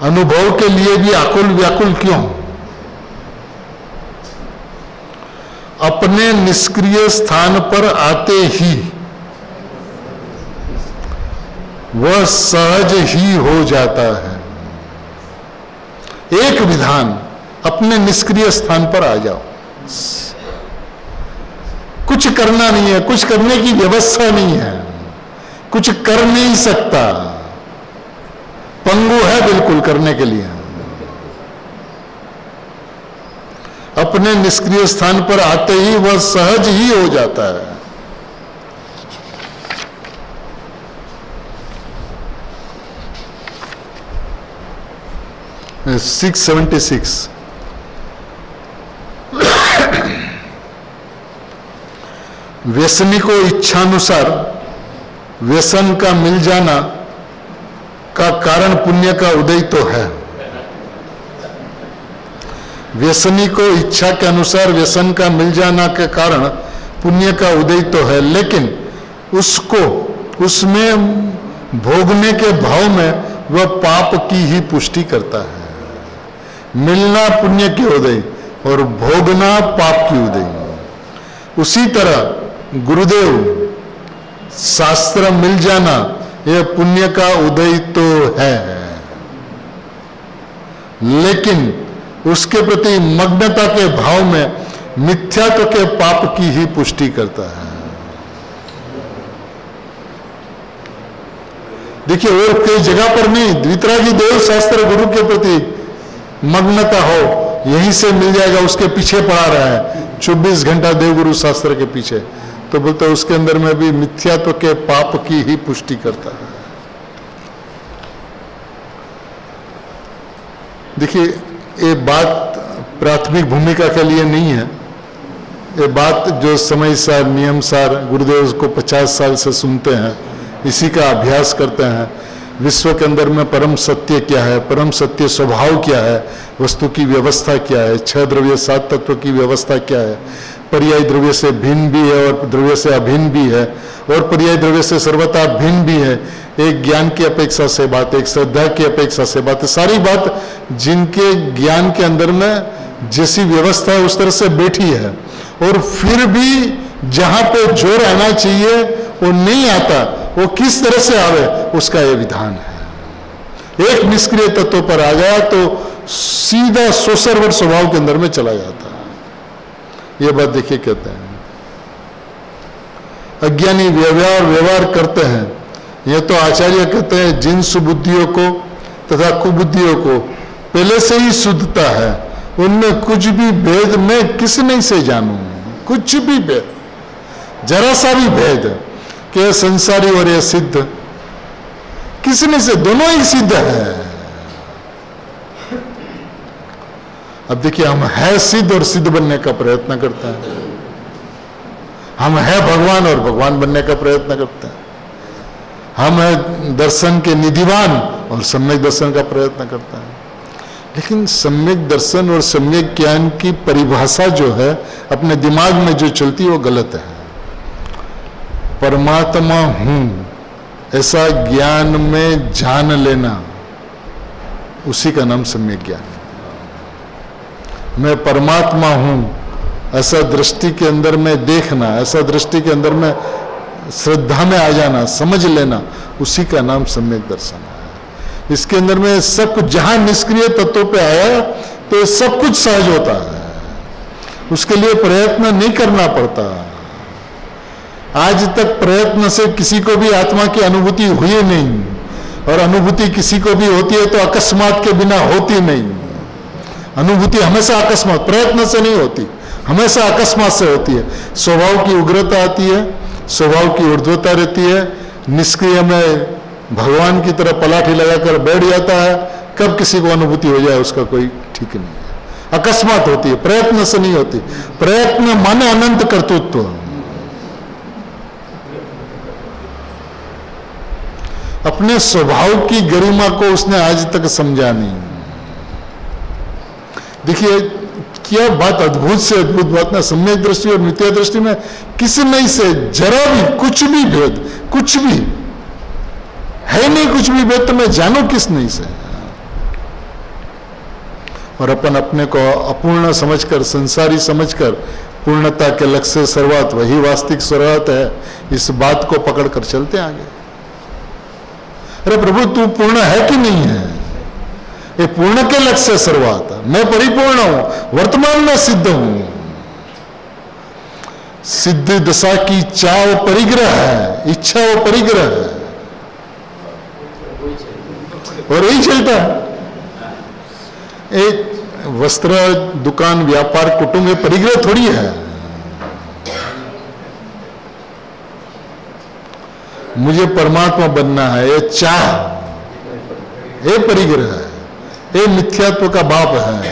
अनुभव के लिए भी आकुल व्याकुल क्यों? अपने निष्क्रिय स्थान पर आते ही वह सहज ही हो जाता है। एक विधान, अपने निष्क्रिय स्थान पर आ जाओ। कुछ करना नहीं है, कुछ करने की व्यवस्था नहीं है, कुछ कर नहीं सकता, पंगु है बिल्कुल करने के लिए। अपने निष्क्रिय स्थान पर आते ही वह सहज ही हो जाता है। 676 व्यसनी को इच्छानुसार व्यसन का मिल जाना का कारण पुण्य का उदय तो है। व्यसनी को इच्छा के अनुसार व्यसन का मिल जाना के कारण पुण्य का उदय तो है, लेकिन उसको उसमें भोगने के भाव में वह पाप की ही पुष्टि करता है। मिलना पुण्य की उदय और भोगना पाप की उदय। उसी तरह गुरुदेव शास्त्र मिल जाना यह पुण्य का उदय तो है, लेकिन उसके प्रति मग्नता के भाव में मिथ्यात्व के पाप की ही पुष्टि करता है। देखिए, और कई जगह पर नहीं, द्वितरागी देव शास्त्र गुरु के प्रति मग्नता हो, यहीं से मिल जाएगा, उसके पीछे पड़ा रहा है 24 घंटा देवगुरु शास्त्र के पीछे, तो बोलते उसके अंदर में भी मिथ्यात्व के पाप की ही पुष्टि करता है। देखिए, ये बात प्राथमिक भूमिका के लिए नहीं है, ये बात जो समय सार नियम सार गुरुदेव को 50 साल से सुनते हैं, इसी का अभ्यास करते हैं। विश्व के अंदर में परम सत्य क्या है, परम सत्य स्वभाव क्या है, वस्तु की व्यवस्था क्या है, 6 द्रव्य 7 तत्व की व्यवस्था क्या है, पर्याय द्रव्य से भिन्न भी है और द्रव्य से अभिन्न भी है, और पर्याय द्रव्य से सर्वथा भिन्न भी है। एक ज्ञान की अपेक्षा से बात, एक श्रद्धा की अपेक्षा से बात, सारी बात जिनके ज्ञान के अंदर में जैसी व्यवस्था है उस तरह से बैठी है, और फिर भी जहां पे जोर आना चाहिए वो नहीं आता, वो किस तरह से आवे उसका ये विधान है। एक निष्क्रिय तत्व पर आ गया तो सीधा सोसरवर स्वभाव के अंदर में चला जाता है। ये बात देखिए कहते हैं अज्ञानी व्यवहार करते हैं। यह तो आचार्य कहते हैं जिन सुबुद्धियों को तथा कुबुद्धियों को पहले से ही शुद्धता है, उनमें कुछ भी भेद मैं किस नहीं से जानूं, कुछ भी भेद, जरा सा भी भेद कि संसारी और यह सिद्ध किसने से, दोनों ही सिद्ध है। अब देखिए हम है सिद्ध और सिद्ध बनने का प्रयत्न करते हैं, हम है भगवान और भगवान बनने का प्रयत्न करते हैं, हम है दर्शन के निधिवान और सम्यक दर्शन का प्रयत्न करते हैं। लेकिन सम्यक दर्शन और सम्यक ज्ञान की परिभाषा जो है अपने दिमाग में जो चलती है वो गलत है। परमात्मा हूं ऐसा ज्ञान में जान लेना, उसी का नाम सम्यक ज्ञान है। मैं परमात्मा हूं ऐसा दृष्टि के अंदर में देखना, ऐसा दृष्टि के अंदर में श्रद्धा में आ जाना, समझ लेना, उसी का नाम सम्यक दर्शन है। इसके अंदर में सब कुछ, जहां निष्क्रिय तत्वों पे आया तो सब कुछ सहज होता है, उसके लिए प्रयत्न नहीं करना पड़ता। आज तक प्रयत्न से किसी को भी आत्मा की अनुभूति हुई नहीं, और अनुभूति किसी को भी होती है तो अकस्मात के बिना होती नहीं। अनुभूति हमेशा अकस्मात, प्रयत्न से नहीं होती, हमेशा अकस्मात से होती है। स्वभाव की उग्रता आती है, स्वभाव की ऊर्ध्वता रहती है, निष्क्रिय में भगवान की तरह पलाठी लगाकर बैठ जाता है, कब किसी को अनुभूति हो जाए उसका कोई ठीक नहीं है। अकस्मात होती है, प्रयत्न से नहीं होती। प्रयत्न माने अनंत कर्तृत्व। अपने स्वभाव की गरिमा को उसने आज तक समझा नहीं। देखिए क्या बात, अद्भुत से अद्भुत बात ना, सम्यक दृष्टि और मिथ्या दृष्टि में किसी नहीं से जरा भी कुछ भी भेद, कुछ भी है नहीं, कुछ भी भेद तो मैं जानू किस नहीं से। और अपन अपने को अपूर्ण समझकर, संसारी समझकर, पूर्णता के लक्ष्य से सर्वात, वही वास्तविक सर्वात है, इस बात को पकड़कर चलते आगे। अरे प्रभु तू पूर्ण है कि नहीं है? ये पूर्ण के लक्ष्य से सर्वात, मैं परिपूर्ण हूं, वर्तमान में सिद्ध हूं। सिद्ध दशा की चाह वो परिग्रह है, इच्छा वो परिग्रह है, और यही चलता है। एक वस्त्र दुकान, व्यापार, कुटुंब में परिग्रह थोड़ी है। मुझे परमात्मा बनना है, ये चाह, ये परिग्रह है, ये मिथ्यात्व का बाप है।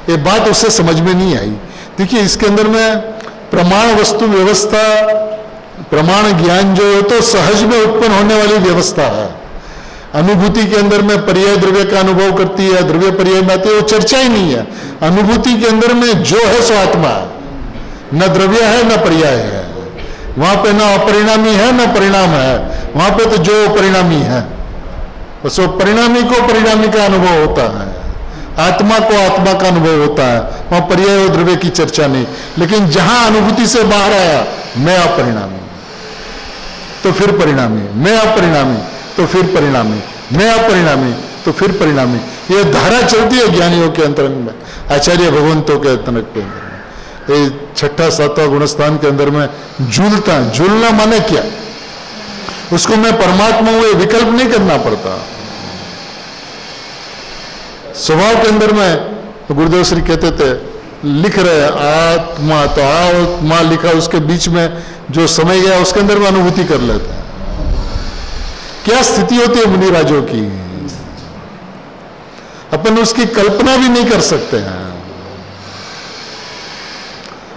ये बात उससे समझ में नहीं आई। देखिए इसके अंदर में प्रमाण वस्तु व्यवस्था, प्रमाण ज्ञान जो है तो सहज में उत्पन्न होने वाली व्यवस्था है। अनुभूति के अंदर में पर्याय द्रव्य का अनुभव करती है, द्रव्य पर्याय में आती है, वो चर्चा ही नहीं है। अनुभूति के अंदर में जो है सो आत्मा है, न द्रव्य है न पर्याय है। वहां पे ना अपरिणामी है ना परिणाम है, वहां पे तो जो परिणामी है, बस वो परिणामी को परिणामी का अनुभव होता है, आत्मा को आत्मा का अनुभव होता है। वहां पर्याय और द्रव्य की चर्चा नहीं। लेकिन जहां अनुभूति से बाहर आया मैं अपरिणामी, तो फिर परिणामी, मैं अपरिणामी तो फिर परिणामी, मैं अपरिणामी तो फिर परिणामी, ये धारा चलती है ज्ञानियों के अंतरंग में, आचार्य भगवंतों के अंतरंग के अंदर। ये छठा सातवां गुणस्थान के अंदर में झूलता, झूलना माने क्या? उसको मैं परमात्मा हूं विकल्प नहीं करना पड़ता। स्वभाव के अंदर में तो गुरुदेव श्री कहते थे, लिख रहे आत्मा, तो आत्मा लिखा, उसके बीच में जो समय गया उसके अंदर में अनुभूति कर लेते हैं। क्या स्थिति होती है मुनिराजों की, अपन उसकी कल्पना भी नहीं कर सकते हैं।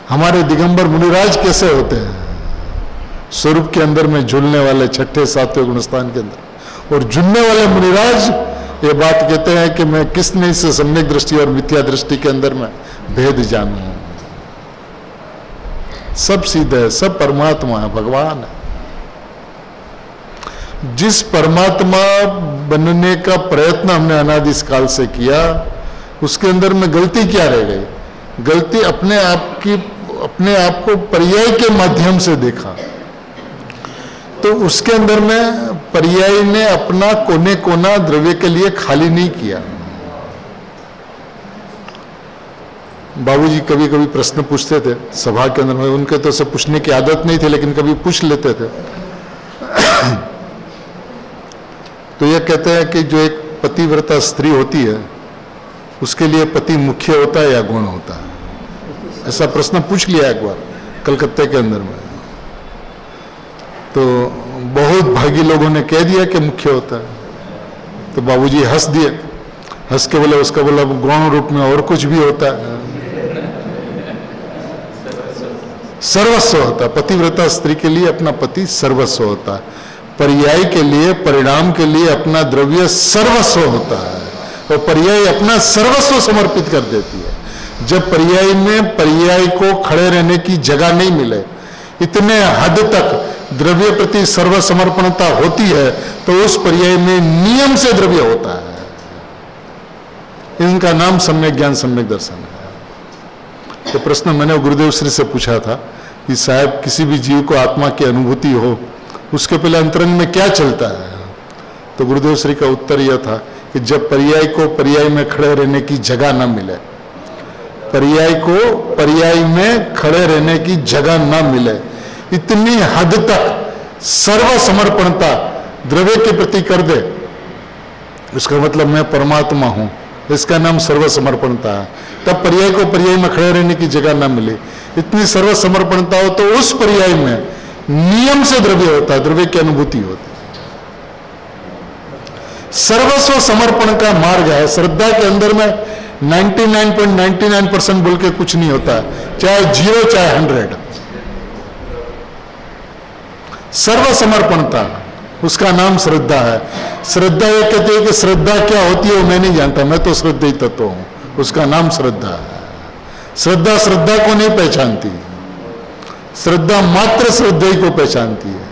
हमारे दिगंबर मुनिराज कैसे होते हैं? स्वरूप के अंदर में झूलने वाले छठे सातवें गुणस्थान के अंदर। और झूलने वाले मुनिराज ये बात कहते हैं कि मैं किस नहीं से सम्यक दृष्टि और मिथ्या दृष्टि के अंदर में भेद जानो। सब सिद्ध है, सब परमात्मा है, भगवान है। जिस परमात्मा बनने का प्रयत्न हमने अनादिस काल से किया, उसके अंदर में गलती क्या रह गई? गलती अपने आप को पर्याय के माध्यम से देखा, तो उसके अंदर में पर्याय ने अपना कोने कोना द्रव्य के लिए खाली नहीं किया। बाबूजी कभी कभी प्रश्न पूछते थे सभा के अंदर में, उनके तो सब पूछने की आदत नहीं थी, लेकिन कभी पूछ लेते थे। तो यह कहते हैं कि जो एक पतिव्रता स्त्री होती है, उसके लिए पति मुख्य होता है या गौण होता है? ऐसा प्रश्न पूछ लिया एक बार कलकत्ते के अंदर में, तो बहुत भागी लोगों ने कह दिया कि मुख्य होता है। तो बाबूजी हंस दिए, हंस के बोले उसका बोला गौण रूप में और कुछ भी होता है, सर्वस्व होता है। पतिव्रता स्त्री के लिए अपना पति सर्वस्व होता है, पर्याय के लिए, परिणाम के लिए अपना द्रव्य सर्वस्व होता है, और पर्याय अपना सर्वस्व समर्पित कर देती है। जब पर्याय में पर्याय को खड़े रहने की जगह नहीं मिले, इतने हद तक द्रव्य प्रति सर्वसमर्पणता होती है, तो उस पर्याय में नियम से द्रव्य होता है। इनका नाम सम्यक ज्ञान, सम्यक दर्शन है। तो प्रश्न मैंने गुरुदेव श्री से पूछा था कि साहब किसी भी जीव को आत्मा की अनुभूति हो, उसके पहले अंतरंग में क्या चलता है? तो गुरुदेव श्री का उत्तर यह था कि जब पर्याय को पर्याय में खड़े रहने की जगह न मिले, पर्याय को पर्याय में खड़े रहने की जगह न मिले, इतनी हद तक सर्वसमर्पणता द्रव्य के प्रति कर दे, उसका मतलब मैं परमात्मा हूं, इसका नाम सर्वसमर्पणता है। तब पर्याय को पर्याय में खड़े रहने की जगह न मिले, इतनी सर्वसमर्पणता हो, तो उस पर्याय में नियम से द्रव्य होता है, द्रव्य की अनुभूति होती है। सर्वस्व समर्पण का मार्ग है। श्रद्धा के अंदर में 99.99% बोल के कुछ नहीं होता है, चाहे 0 चाहे 100। सर्व समर्पणता, उसका नाम श्रद्धा है। श्रद्धा ये कहते हैं कि श्रद्धा क्या होती है वो मैं नहीं जानता, मैं तो श्रद्धेय तत्व हूं, उसका नाम श्रद्धा है। श्रद्धा श्रद्धा को नहीं पहचानती, श्रद्धा मात्र श्रद्धेय को पहचानती है।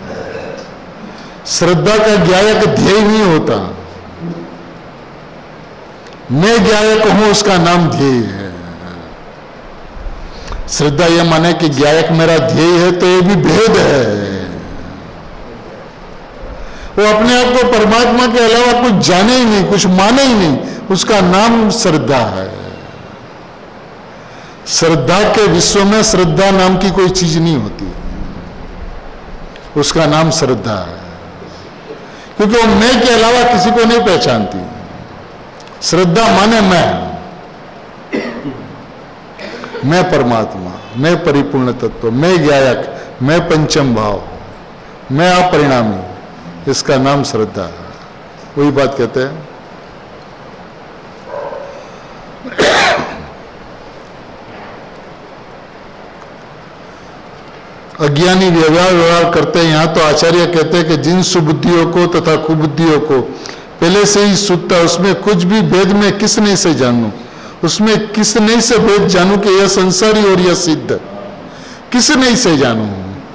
श्रद्धा का ज्ञायक ध्येय नहीं होता, मैं ज्ञायक हूं, उसका नाम ध्येय है। श्रद्धा यह माने कि ज्ञायक मेरा ध्येय है, तो ये भी भेद है। वो अपने आप को परमात्मा के अलावा कुछ जाने ही नहीं, कुछ माने ही नहीं, उसका नाम श्रद्धा है। श्रद्धा के विश्व में श्रद्धा नाम की कोई चीज नहीं होती, उसका नाम श्रद्धा है, क्योंकि वो मैं के अलावा किसी को नहीं पहचानती। श्रद्धा माने मैं परमात्मा, मैं परिपूर्ण तत्व, मैं ज्ञायक, मैं पंचम भाव, मैं अपरिणामी, इसका नाम श्रद्धा है। वही बात कहते हैं। अज्ञानी व्यवहार करते हैं। यहां तो आचार्य कहते हैं कि जिन सुबुद्धियों को तथा कुबुद्धियों को पहले से ही शुद्ध था, उसमें कुछ भी भेद में किस नहीं से जानू, उसमें किस नहीं से भेद जानू कि यह संसारी और यह सिद्ध। किस नहीं से जानू,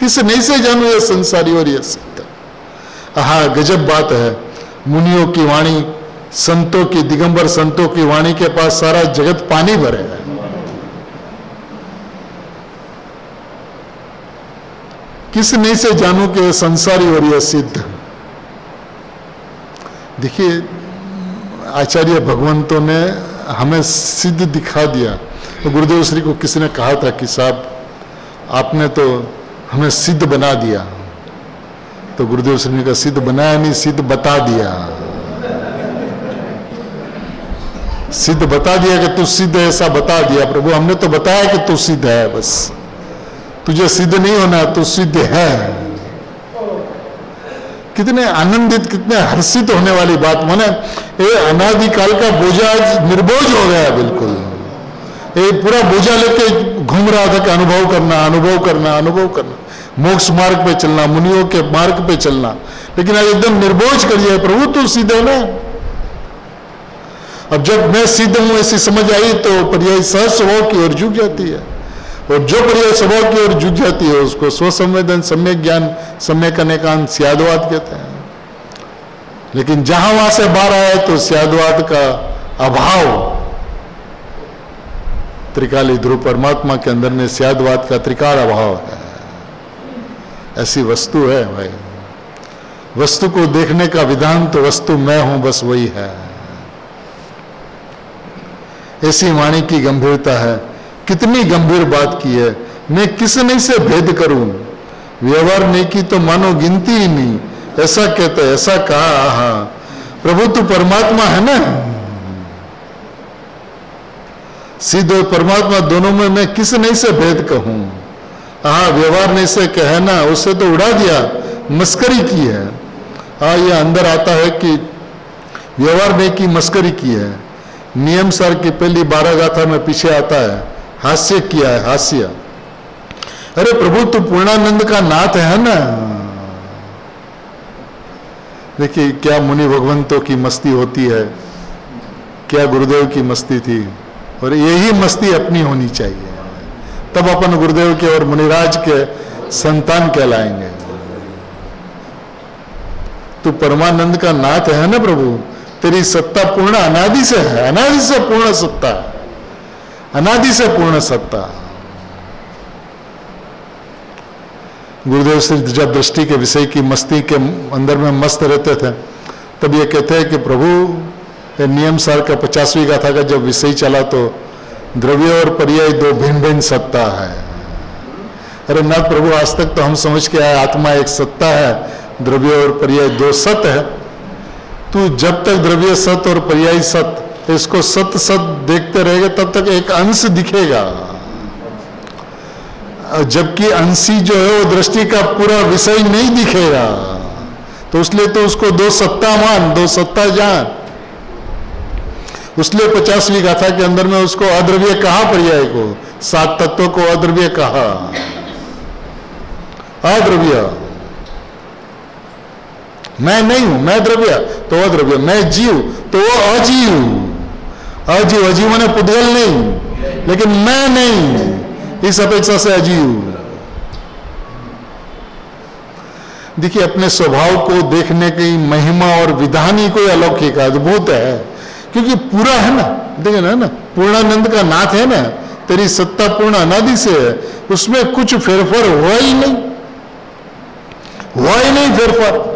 किस नहीं से जानू यह संसारी और यह सिद्ध। हाँ, गजब बात है। मुनियों की वाणी, संतों की, दिगंबर संतों की वाणी के पास सारा जगत पानी भरे है। किस नहीं से जानू कि यह संसारी और यह सिद्ध। देखिए, आचार्य भगवंतों ने हमें सिद्ध दिखा दिया। तो गुरुदेव श्री को किसी ने कहा था कि साहब आपने तो हमें सिद्ध बना दिया। तो गुरुदेव श्री ने कहा सिद्ध बनाया नहीं, सिद्ध बता दिया। सिद्ध बता दिया कि तू सिद्ध है, ऐसा बता दिया। प्रभु हमने तो बताया कि तू सिद्ध है, बस तुझे सिद्ध नहीं होना, तू सिद्ध है। कितने आनंदित, कितने हर्षित होने वाली बात। माने ये अनादिकाल का बोझा आज निर्बोझ हो गया बिल्कुल। ये पूरा बोझा लेके घूम रहा था कि अनुभव करना, अनुभव करना, अनुभव करना, मोक्ष मार्ग पे चलना, मुनियों के मार्ग पे चलना। लेकिन आज एकदम निर्बोझ कर दिया, प्रभु तू सिद्ध है ना। अब जब मैं सिद्ध हूं ऐसी समझ आई तो पर्यायी सहज स्वभाव की ओर झुक जाती है, और जो पर्यायी स्वभाव की ओर झुक जाती है उसको स्वसंवेदन, सम्यक ज्ञान, सम्यक अनेकांत स्यादवाद कहते हैं। लेकिन जहां वहां से बाहर आया तो स्यादवाद का अभाव, त्रिकाली ध्रुव परमात्मा के अंदर में स्यादवाद का त्रिकाल अभाव है। ऐसी वस्तु है भाई, वस्तु को देखने का विधान तो वस्तु मैं हूं बस वही है। ऐसी वाणी की गंभीरता है, कितनी गंभीर बात की है। मैं किस नहीं से भेद करूं, व्यवहार नहीं की तो मानो गिनती ही नहीं, ऐसा कहते, ऐसा कहा। हाँ प्रभु तू परमात्मा है ना, सिद्ध और परमात्मा दोनों में मैं किस नहीं से भेद कहूं। हाँ व्यवहार नहीं से कहे ना, उससे तो उड़ा दिया, मस्करी की है। हाँ ये अंदर आता है कि व्यवहार नहीं की, मस्करी की है। नियम सार की पहली 12 गाथा में पीछे आता है, हास्य किया है, हास्य। अरे प्रभु तू पूर्णानंद का नाथ है ना। देखिए क्या मुनि भगवंतों की मस्ती होती है, क्या गुरुदेव की मस्ती थी, और यही मस्ती अपनी होनी चाहिए, तब अपन गुरुदेव के और मुनिराज के संतान कहलाएंगे। तू परमानंद का नाथ है ना प्रभु, तेरी सत्ता पूर्ण अनादि से है, अनादि से पूर्ण सत्ता, अनादि से पूर्ण सत्ता। गुरुदेव श्री जब दृष्टि के विषय की मस्ती के अंदर में मस्त रहते थे, तब ये कहते हैं कि प्रभु नियम सार का 50वीं गाथा का जब विषय चला तो द्रव्य और पर्याय दो भिन्न भिन्न सत्ता है। अरे नाथ प्रभु आज तक तो हम समझ के आए आत्मा एक सत्ता है, द्रव्य और पर्याय दो सत है। तू जब तक द्रव्य सत और पर्याय सत, इसको सत सत देखते रहेगा तब तक एक अंश दिखेगा, जबकि अंशी जो है वो दृष्टि का पूरा विषय नहीं दिखेगा। तो इसलिए तो उसको दो सत्ता मान, दो सत्ता जान। उसलिए 50वीं गाथा के अंदर में उसको अद्रव्य कहा, पर्याय को, 7 तत्वों को अद्रव्य कहा। अद्रव्य मैं नहीं हूं, मैं द्रव्य तो अद्रव्य, मैं जीव तो वो अजीव। अजीव, अजीव माने पुद्गल नहीं, लेकिन मैं नहीं, इस अपेक्षा से अजीव। देखिए अपने स्वभाव को देखने की महिमा और विधान ही कोई अलौकिक अद्भुत है, क्योंकि पूरा है ना। देखिए ना, पूर्णानंद का नाथ है ना, तेरी सत्ता पूर्ण अनादि से है, उसमें कुछ फेरफार हुआ ही नहीं, हुआ ही नहीं फेरफार।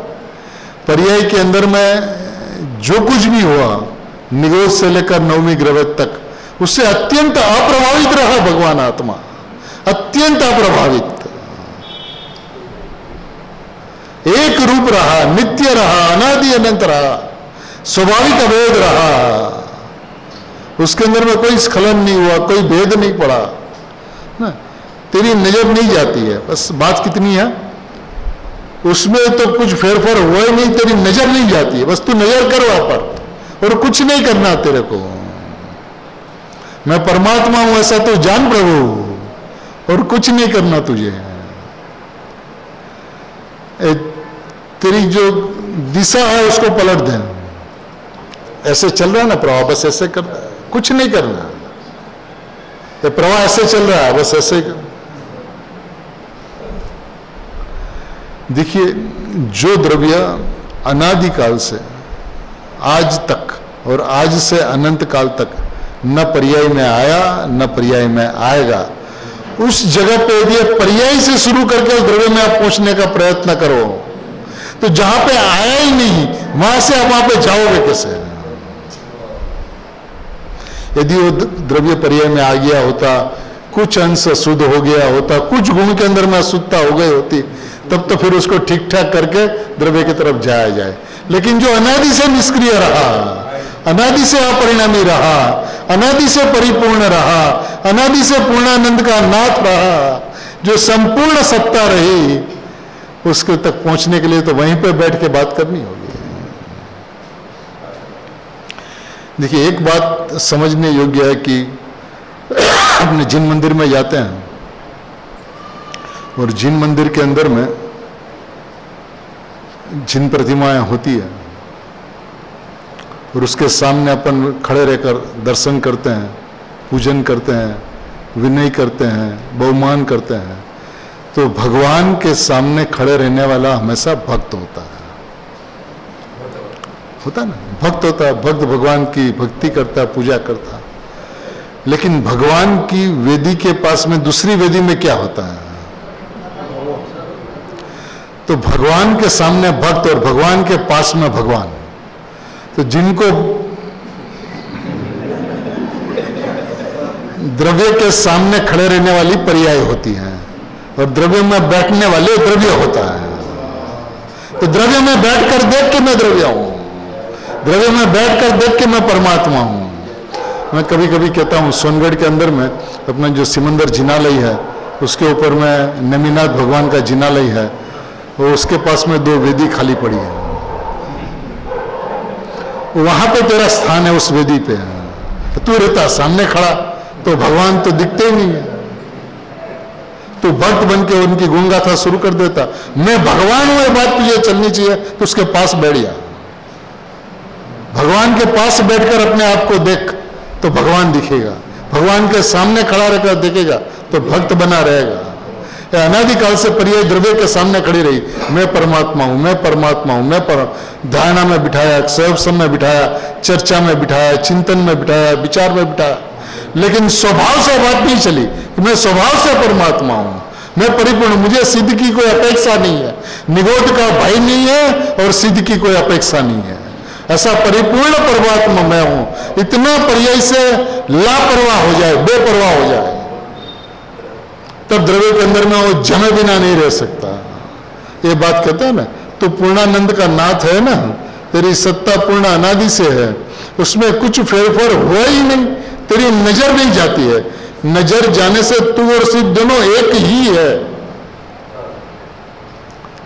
पर्याय के अंदर में जो कुछ भी हुआ, निगोज से लेकर 9वीं ग्रह तक, उससे अत्यंत अप्रभावित रहा भगवान आत्मा, अत्यंत अप्रभावित, एक रूप रहा, नित्य रहा, अनादि अनंत रहा, स्वाभाविक अभेद रहा। उसके अंदर में कोई स्खलन नहीं हुआ, कोई भेद नहीं पड़ा ना। तेरी नजर नहीं जाती है, बस बात कितनी है, उसमें तो कुछ फेरफार हुआ ही नहीं, तेरी नजर नहीं जाती है, बस तू नजर कर वहां पर, और कुछ नहीं करना तेरे को। मैं परमात्मा हूं ऐसा तो जान प्रभु, और कुछ नहीं करना तुझे। तेरी जो दिशा है उसको पलट दे। ऐसे चल रहा है ना प्रवाह, बस ऐसे कर, कुछ नहीं करना। ये प्रवाह ऐसे चल रहा है, बस ऐसे कर। देखिए जो द्रव्य अनादिकाल से आज तक और आज से अनंत काल तक न पर्याय में आया न पर्याय में आएगा, उस जगह पे यदि पर्याय से शुरू करके उस द्रव्य में आप पहुंचने का प्रयत्न करो, तो जहां पे आया ही नहीं वहां से आप वहां पे जाओगे कैसे? यदि वो द्रव्य पर्याय में आ गया होता, कुछ अंश शुद्ध हो गया होता, कुछ गुण के अंदर में अशुद्धता हो गई होती, तब तो फिर उसको ठीक ठाक करके द्रव्य की तरफ जाया जाए। लेकिन जो अनादि से निष्क्रिय रहा, अनादि से अपरिणामी रहा, अनादि से परिपूर्ण रहा, अनादि से पूर्णानंद का नाथ रहा, जो संपूर्ण सत्ता रही, उसके तक पहुंचने के लिए तो वहीं पे बैठ के बात करनी होगी। देखिए एक बात समझने योग्य है कि अपने जिन मंदिर में जाते हैं और जिन मंदिर के अंदर में जिन प्रतिमाएं होती है, और उसके सामने अपन खड़े रहकर दर्शन करते हैं, पूजन करते हैं, विनय करते हैं, बहुमान करते हैं, तो भगवान के सामने खड़े रहने वाला हमेशा भक्त होता है ना, भक्त होता है। भक्त भगवान की भक्ति करता है, पूजा करता है। लेकिन भगवान की वेदी के पास में दूसरी वेदी में क्या होता है? तो भगवान के सामने भक्त और भगवान के पास में भगवान। तो जिनको द्रव्य के सामने खड़े रहने वाली पर्याय होती है और द्रव्य में बैठने वाले द्रव्य होता है। तो द्रव्य में बैठकर देख के मैं द्रव्य हूं, द्रव्य में बैठकर देख के मैं परमात्मा हूं। मैं कभी कभी कहता हूं, सोनगढ़ के अंदर में अपना जो सिमंदर जिनालय है, उसके ऊपर में नेमिनाथ भगवान का जिनालय है, और उसके पास में 2 वेदी खाली पड़ी है। वहां पे तेरा स्थान है, उस वेदी पे है। तू रहता सामने खड़ा तो भगवान तो दिखते ही नहीं है। तो भक्त बन के उनकी गुणगाथा शुरू कर देता, मैं भगवान हूं, ये बात तुझे चलनी चाहिए, तो उसके पास बैठ जा। भगवान के पास बैठकर अपने आप को देख तो भगवान दिखेगा। भगवान के सामने खड़ा रहकर देखेगा तो भक्त बना रहेगा। अनादिकाल से पर्याय द्रव्य के सामने खड़ी रही, मैं परमात्मा हूं, मैं परमात्मा हूं, मैं धारणा में बिठाया, सहयोग में बिठाया, चर्चा में बिठाया, चिंतन में बिठाया, विचार में बिठाया, लेकिन स्वभाव से बात नहीं चली कि मैं स्वभाव से परमात्मा हूं, मैं परिपूर्ण, मुझे सिद्ध की कोई अपेक्षा नहीं है, निगोद का भय नहीं है और सिद्ध की कोई अपेक्षा नहीं है। ऐसा परिपूर्ण परमात्मा मैं हूं। इतना पर्याय से लापरवाह हो जाए, बेपरवाह हो जाए, तब द्रव्य के अंदर में वो जमे बिना नहीं रह सकता। ये बात कहते हैं ना, तू पूर्णानंद का नाथ है ना, तेरी सत्ता पूर्ण अनादि से है, उसमें कुछ फेरफार हुआ ही नहीं, तेरी नजर नहीं जाती है। नजर जाने से तू और सिद्ध दोनों एक ही है,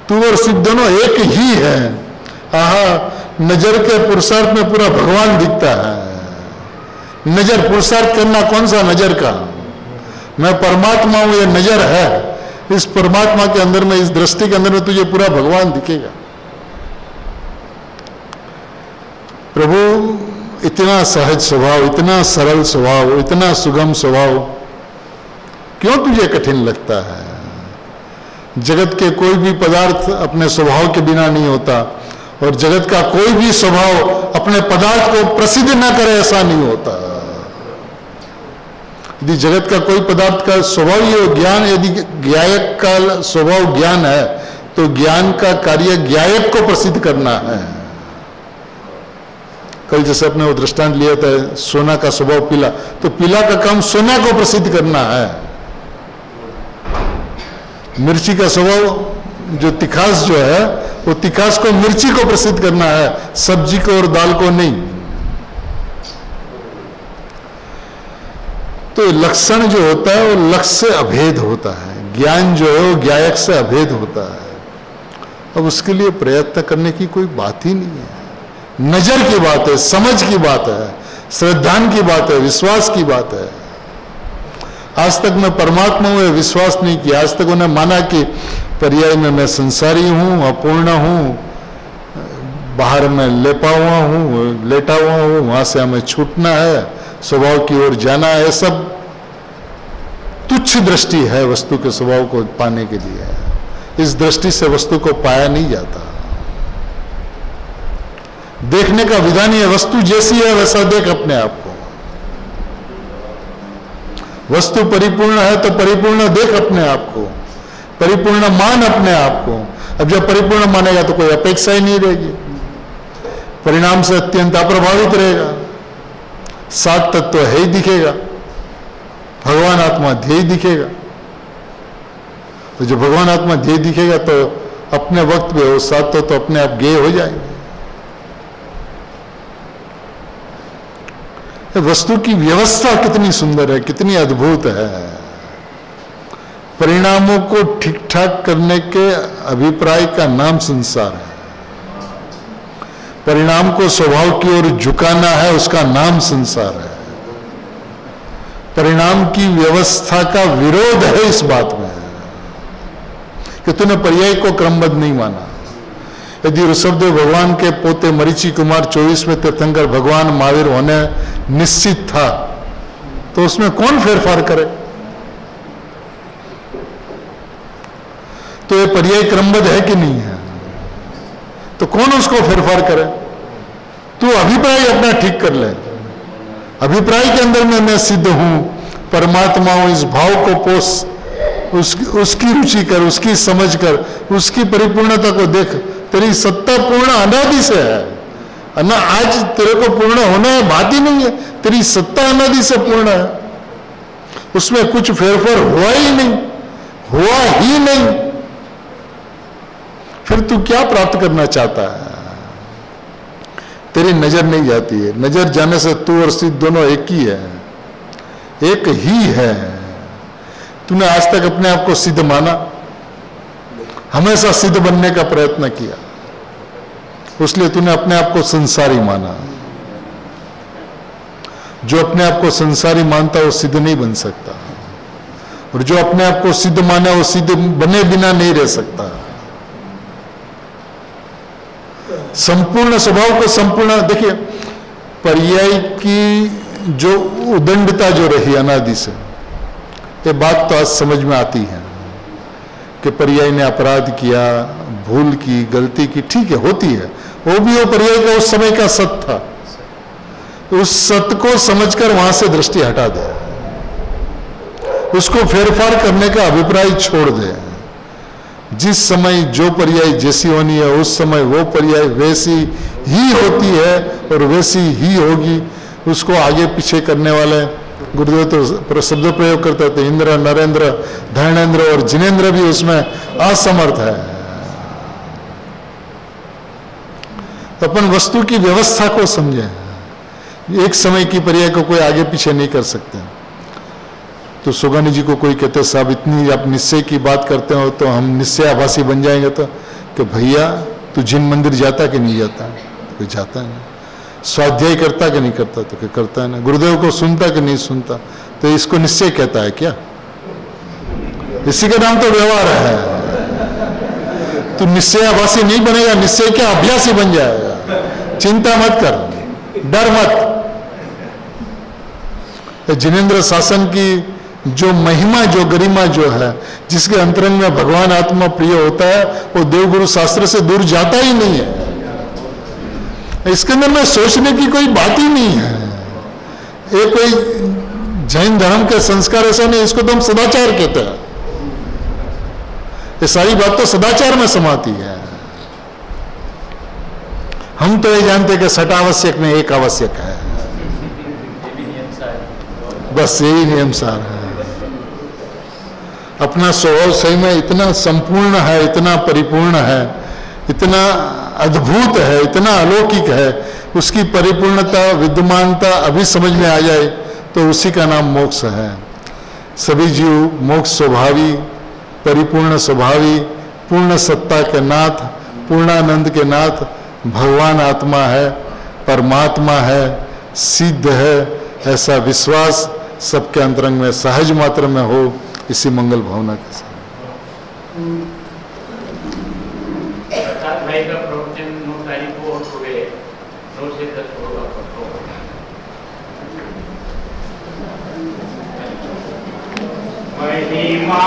तू और सिद्ध दोनों एक ही है। आहा, नजर के पुरुषार्थ में पूरा भगवान दिखता है। नजर पुरुषार्थ करना कौन सा नजर का? मैं परमात्मा हूं, ये नजर है। इस परमात्मा के अंदर में, इस दृष्टि के अंदर में तुझे पूरा भगवान दिखेगा। प्रभु इतना सहज स्वभाव, इतना सरल स्वभाव, इतना सुगम स्वभाव क्यों तुझे कठिन लगता है? जगत के कोई भी पदार्थ अपने स्वभाव के बिना नहीं होता, और जगत का कोई भी स्वभाव अपने पदार्थ को प्रसिद्ध न करे ऐसा नहीं होता। यदि जगत का कोई पदार्थ का स्वभाव ये ज्ञान, यदि ज्ञायक का स्वभाव ज्ञान है, तो ज्ञान का कार्य ज्ञायक को प्रसिद्ध करना है। कल जैसे अपने वो दृष्टांत लिया था, सोना का स्वभाव पीला, तो पीला का काम सोना को प्रसिद्ध करना है। मिर्ची का स्वभाव जो तिखास जो है, वो तिखास को मिर्ची को प्रसिद्ध करना है, सब्जी को और दाल को नहीं। तो लक्षण जो होता है वो लक्ष्य से अभेद होता है, ज्ञान जो है वो ज्ञायक से अभेद होता है। अब उसके लिए प्रयत्न करने की कोई बात ही नहीं है। नजर की बात है, समझ की बात है, श्रद्धान की बात है, विश्वास की बात है। आज तक मैं परमात्मा हूं विश्वास नहीं किया। आज तक उन्हें माना कि पर्याय में मैं संसारी हूं, अपूर्ण हूं, बाहर में लेटा हुआ हूं, वहां से हमें छूटना है, स्वभाव की ओर जाना है। सब तुच्छ दृष्टि है वस्तु के स्वभाव को पाने के लिए। इस दृष्टि से वस्तु को पाया नहीं जाता। देखने का विधान है, वस्तु जैसी है वैसा देख अपने आप को। वस्तु परिपूर्ण है तो परिपूर्ण देख अपने आप को, परिपूर्ण मान अपने आप को। अब जब परिपूर्ण मानेगा तो कोई अपेक्षा ही नहीं रहेगी, परिणाम से अत्यंत अप्रभावित रहेगा। सात तत्व है ही दिखेगा, भगवान आत्मा ध्येय दिखेगा। तो जब भगवान आत्मा ध्येय दिखेगा तो अपने वक्त पे वो सात तत्व अपने आप गेय हो जाएंगे। वस्तु की व्यवस्था कितनी सुंदर है, कितनी अद्भुत है। परिणामों को ठीक ठाक करने के अभिप्राय का नाम संसार है। परिणाम को स्वभाव की ओर झुकाना है, उसका नाम संसार है। परिणाम की व्यवस्था का विरोध है इस बात में कि तूने पर्याय को क्रमबद्ध नहीं माना। यदि ऋषभदेव भगवान के पोते मरीचि कुमार 24वें तीर्थंकर भगवान महावीर होने निश्चित था, तो उसमें कौन फेरफार करे? तो ये पर्याय क्रमबद्ध है कि नहीं है? तो कौन उसको फेरफार करे? तू अभिप्राय अपना ठीक कर ले। अभिप्राय के अंदर में मैं सिद्ध हूं, परमात्मा हूं, इस भाव को पोष, उसकी रुचि कर, उसकी समझ कर, उसकी परिपूर्णता को देख। तेरी सत्ता पूर्ण अनादि से है। आज तेरे को पूर्ण होना है, बात ही नहीं है। तेरी सत्ता अनादि से पूर्ण है, उसमें कुछ फेरफार हुआ ही नहीं, हुआ ही नहीं। फिर तू क्या प्राप्त करना चाहता है? तेरी नजर नहीं जाती है। नजर जाने से तू और सिद्ध दोनों एक ही है, एक ही है। तूने आज तक अपने आप को सिद्ध माना, हमेशा सिद्ध बनने का प्रयत्न किया, उसलिए तूने अपने आप को संसारी माना। जो अपने आप को संसारी मानता है वो सिद्ध नहीं बन सकता, और जो अपने आप को सिद्ध माने वो सिद्ध बने बिना नहीं रह सकता। संपूर्ण स्वभाव को संपूर्ण देखिए, पर्याय की जो उदंडता जो रही अनादि से, ये बात तो आज समझ में आती है कि पर्याय ने अपराध किया, भूल की, गलती की, ठीक है, होती है। वो भी वो पर्याय का उस समय का सत्य था, उस सत्य को समझकर वहां से दृष्टि हटा दे, उसको फेरफार करने का अभिप्राय छोड़ दे। जिस समय जो पर्याय जैसी होनी है, उस समय वो पर्याय वैसी ही होती है और वैसी ही होगी। उसको आगे पीछे करने वाले गुरुदेव तो शब्द प्रयोग करते थे, इंद्र, नरेंद्र, धर्मेंद्र और जिनेंद्र भी उसमें असमर्थ है। तो अपन वस्तु की व्यवस्था को समझें। एक समय की पर्याय को कोई आगे पीछे नहीं कर सकते। तो सुगानी जी को कोई कहते साहब इतनी आप निश्चय की बात करते हो तो हम निश्चय आभासी बन जाएंगे, तो कि भैया तू जिन मंदिर जाता कि नहीं जाता? तो कोई जाता नहीं। स्वाध्याय करता कि नहीं करता? तो कोई करता है ना। गुरुदेव को सुनता कि नहीं सुनता? तो इसको निश्चय कहता है क्या? इसी का नाम तो व्यवहार है। तू निश्चय आभासी नहीं बनेगा, निश्चय क्या अभ्यासी बन जाएगा। चिंता मत कर, डर मत। जिनेंद्र शासन की जो महिमा, जो गरिमा जो है, जिसके अंतरंग में भगवान आत्मा प्रिय होता है, वो देवगुरु शास्त्र से दूर जाता ही नहीं है। इसके अंदर में सोचने की कोई बात ही नहीं है। ये कोई जैन धर्म के संस्कार ऐसा नहीं, इसको तो हम सदाचार कहते हैं। ये सारी बात तो सदाचार में समाती है। हम तो ये जानते हैं कि सट आवश्यक नहीं, एक आवश्यक है, बस यही नियम सार है। अपना स्वभाव सही में इतना संपूर्ण है, इतना परिपूर्ण है, इतना अद्भुत है, इतना अलौकिक है, उसकी परिपूर्णता, विद्यमानता अभी समझ में आ जाए तो उसी का नाम मोक्ष है। सभी जीव मोक्ष स्वभावी, परिपूर्ण स्वभावी, पूर्ण सत्ता के नाथ, पूर्णानंद के नाथ भगवान आत्मा है, परमात्मा है, सिद्ध है, ऐसा विश्वास सबके अंतरंग में सहज मात्र में हो, इसी मंगल भावना के साथ। महिमा